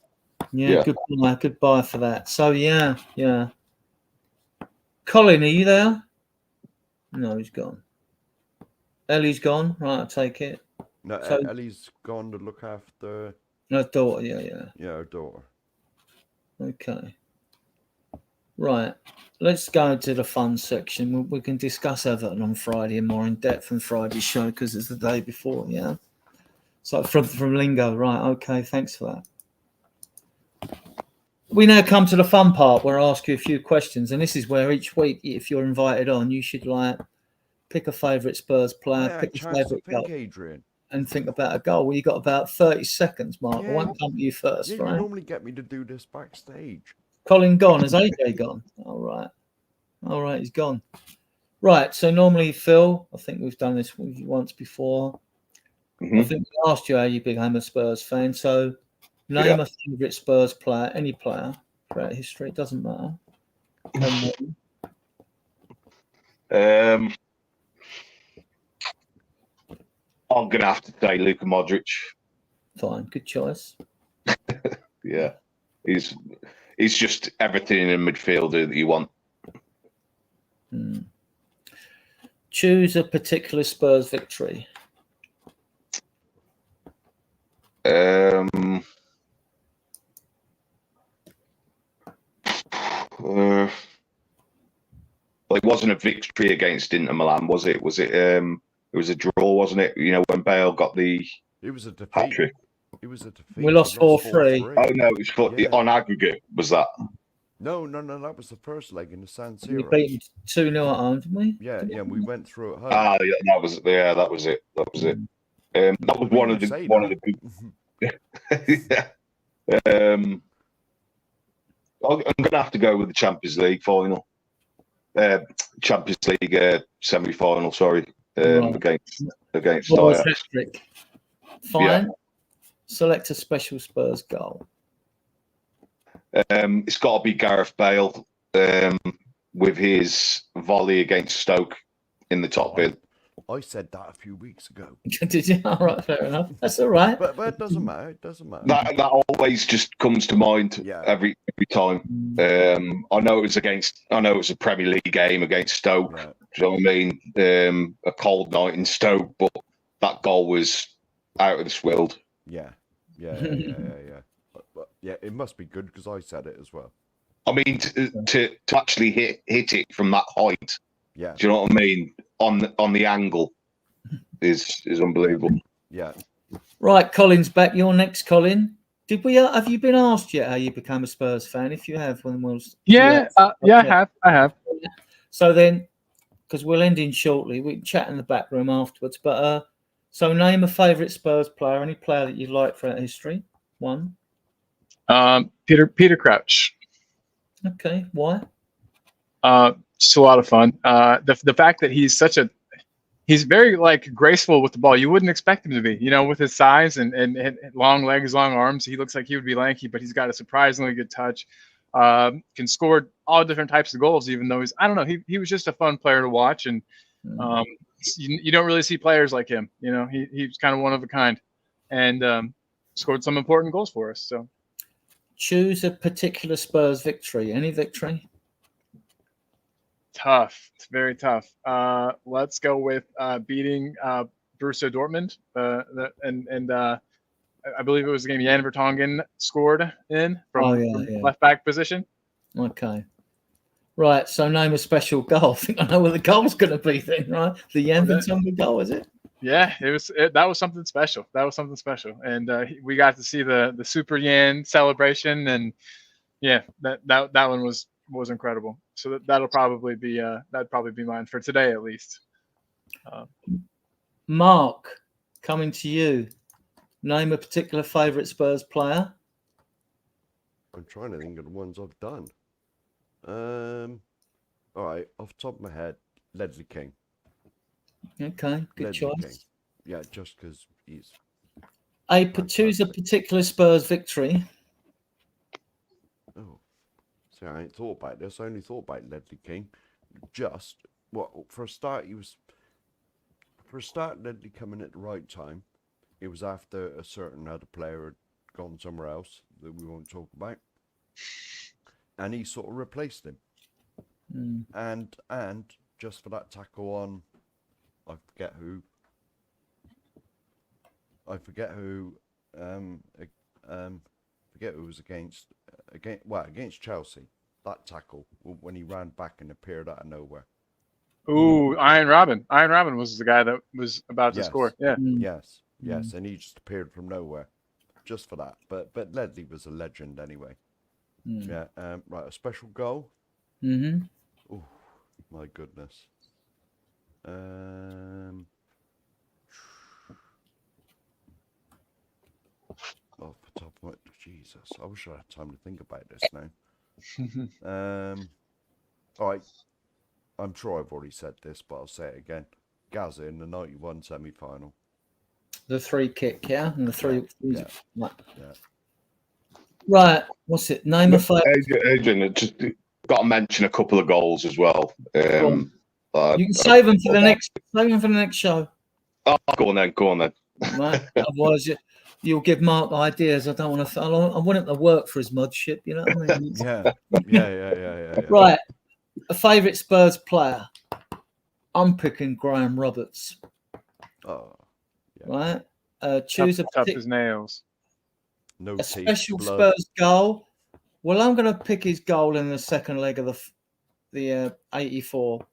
Yeah, good buy for that. So, yeah. Colin, are you there? No, he's gone. Ellie's gone. Right, I'll take it. No, So, Ellie's gone to look after... her daughter, yeah. Yeah, her daughter. Okay. Right. Let's go to the fun section. We can discuss Everton on Friday and more in depth on Friday's show because it's the day before, yeah. So from Lingo, right? Okay, thanks for that. We now come to the fun part where I ask you a few questions, and this is where each week, if you're invited on, you should pick a favourite Spurs player, pick a favourite goal, Adrian, and think about a goal. Well, you got about 30 seconds, Mark. Yeah. I won't come to you first, yeah, right? you normally get me to do this backstage. Colin gone. Has AJ gone? All right, he's gone. Right, so normally, Phil, I think we've done this with you once before. I think we asked you how you became a Spurs fan. So name a favourite Spurs player, any player throughout history, it doesn't matter. I'm gonna have to say Luka Modric. Fine, good choice. Yeah, he's just everything in a midfielder that you want. Choose a particular Spurs victory. Well, it wasn't a victory against Inter Milan, was it? It was a draw, wasn't it? You know, when Bale got the It was a hat defeat. trick. It was a defeat. We lost 4-3. Oh no, it was on aggregate. Was that? No, that was the first leg in the San We Siro. beat 2-0 at home, didn't we? Yeah, we went through at home. Yeah, that was it. That was it. That was one of the yeah. I'm gonna have to go with the Champions League final. Champions League semi-final. Sorry, against Ajax. Fine. Yeah. Select a special Spurs goal. It's got to be Gareth Bale with his volley against Stoke in the top bin. I said that a few weeks ago. Did you? All right, fair enough. That's all right. But it doesn't matter. It doesn't matter. That always just comes to mind every time. I know it was a Premier League game against Stoke. Yeah. Do you know what I mean? A cold night in Stoke, but that goal was out of this world. Yeah. But yeah, it must be good because I said it as well. I mean, to actually hit it from that height. Yeah. Do you know what I mean? On the angle is unbelievable. Yeah. Right, Colin's back. You're next, Colin. Did we? Have you been asked yet how you became a Spurs fan? If you have, when we'll. I have. So then, because we'll end in shortly, we can chat in the back room afterwards. But so name a favourite Spurs player, any player that you like throughout history. One. Peter Crouch. Okay, why? Just a lot of fun. The fact that he's very graceful with the ball. You wouldn't expect him to be, with his size and long legs, long arms. He looks like he would be lanky, but he's got a surprisingly good touch. Can score all different types of goals, even though he was just a fun player to watch. And you don't really see players like him. He's kind of one of a kind, and scored some important goals for us. So choose a particular Spurs victory. Any victory? Tough. It's very tough. Let's go with beating Borussia Dortmund. I believe it was the game Jan Vertonghen scored in from left back position. Okay. Right. So name a special goal. I think I know where the goal's going to be then, right? The Jan Vertonghen goal, is it? Yeah, that was something special. And we got to see the Super Jan celebration, and yeah, that one was incredible. So that'd probably be mine for today at least. Mark, coming to you. Name a particular favourite Spurs player. I'm trying to think of the ones I've done. All right, off the top of my head, Ledley King. Okay, good Ledley choice. King. Yeah, just because he's. Choose a particular Spurs victory. Oh, see, I ain't thought about this. I only thought about Ledley King. For a start, Ledley coming at the right time. It was after a certain other player had gone somewhere else that we won't talk about, and he sort of replaced him. And just for that tackle on, I forget who it was against Chelsea. That tackle when he ran back and appeared out of nowhere. Ooh, Iron Robin. Iron Robin was the guy that was about to score. Yeah. Yes. Yes, and he just appeared from nowhere, just for that. But Ledley was a legend anyway. Yeah. Right, a special goal. Oh my goodness. Off the top of my Jesus, I wish I had time to think about this now. All right. I'm sure I've already said this, but I'll say it again. Gaza in the 91 semi-final. The free kick, yeah? And the three... Yeah. Right, what's it? Name a five. Adrian, just got to mention a couple of goals as well. You can save them for the next show. Oh, go on then. Right? Otherwise, you'll give Mark ideas. I don't want to. I want him to work for his mudship. You know what I mean? Yeah. Right. A favourite Spurs player. I'm picking Graham Roberts. Oh. Yeah. Right. Choose tough as nails. No a teeth, special blood. Spurs goal. Well, I'm going to pick his goal in the second leg of the 84.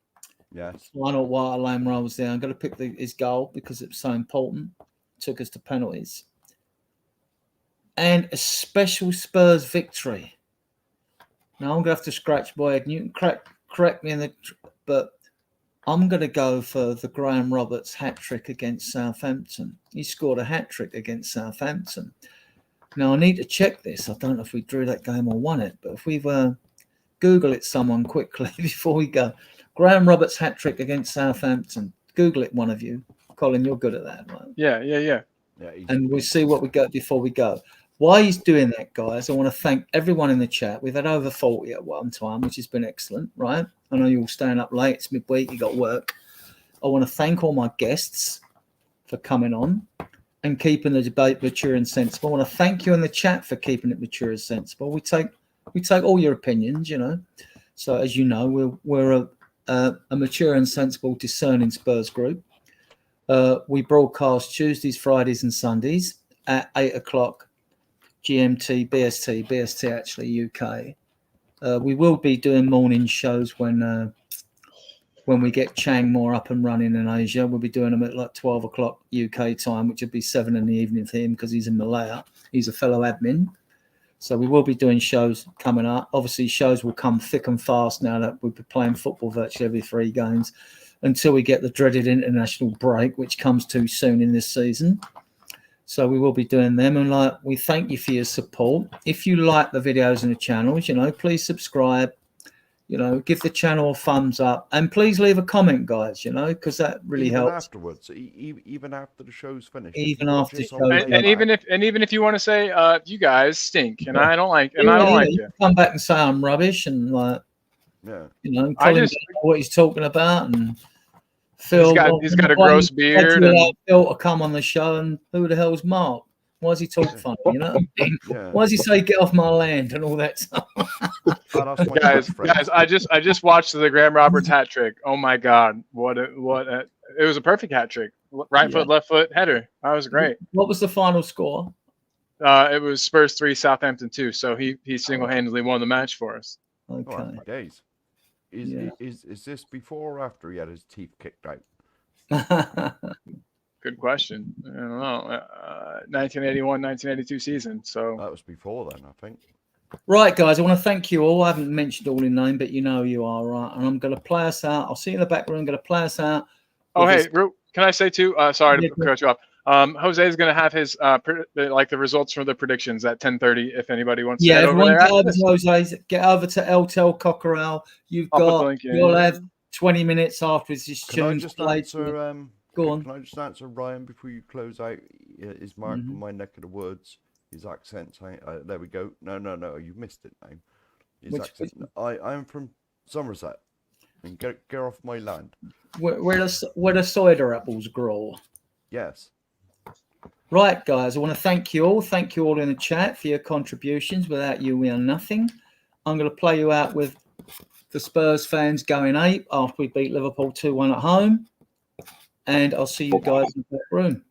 Yes. Final White Lane rolls there. I'm going to pick his goal because it's so important. Took us to penalties. And a special Spurs victory. Now I'm going to have to scratch my head. You can correct me but I'm going to go for the Graham Roberts hat-trick against Southampton. He scored a hat-trick against Southampton. Now, I need to check this. I don't know if we drew that game or won it, but if we've Google it someone quickly before we go. Graham Roberts hat-trick against Southampton. Google it, one of you. Colin, you're good at that, right? Yeah. And we'll see what we got before we go. While he's doing that, guys, I want to thank everyone in the chat. We've had over 40 at one time, which has been excellent, right? I know you're all staying up late. It's midweek. You got work. I want to thank all my guests for coming on and keeping the debate mature and sensible. I want to thank you in the chat for keeping it mature and sensible. We take all your opinions, you know. So as you know, we're a mature and sensible, discerning Spurs group. We broadcast Tuesdays, Fridays, and Sundays at 8:00 GMT, BST actually UK. We will be doing morning shows when we get Chang more up and running in Asia. We'll be doing them at like 12 o'clock UK time, which would be 7 in the evening for him because he's in Malaya. He's a fellow admin. So we will be doing shows coming up. Obviously, shows will come thick and fast now that we'll be playing football virtually every 3 games until we get the dreaded international break, which comes too soon in this season. So we will be doing them. And we thank you for your support. If you like the videos and the channels, please subscribe. Give the channel a thumbs up, and please leave a comment, guys. Because that really helps. Afterwards, even after the show's finished, even after the show, and even if you want to say, you guys stink, and I don't like, and I don't like you, come back and say I'm rubbish, and I just what he's talking about, and Phil. He's got a gross beard. Phil to come on the show, and who the hell's Mark? Why does he talk funny? Yeah. Why does he say "get off my land" and all that stuff? guys, I just watched the Graham Roberts hat trick. Oh my God, it was a perfect hat trick. Right foot, left foot, header. That was great. What was the final score? It was Spurs 3, Southampton 2. So he single-handedly won the match for us. Okay. Oh, days. Is this before or after he had his teeth kicked out? Good question. I don't know. 1981, 1982 season. So that was before then, I think. Right, guys. I want to thank you all. I haven't mentioned all in name, but you know you are, right? And I'm going to play us out. I'll see you in the back room. I'm going to play us out. Oh, hey, can I say too? Sorry to cut you off. Jose is going to have his the results from the predictions at 10:30. If anybody wants to head over there. Jose's. Get over to Eltel Cockerel. You'll have 20 minutes after this tune played. Go on. Can I just answer Ryan before you close out? Is Mark from my neck of the woods? His accent. There we go. No. You missed it now. His accent. I'm from Somerset. And get off my land. Where the cider apples grow. Yes. Right, guys. I want to thank you all. Thank you all in the chat for your contributions. Without you, we are nothing. I'm going to play you out with the Spurs fans going ape after we beat Liverpool 2-1 at home. And I'll see you guys in the back room.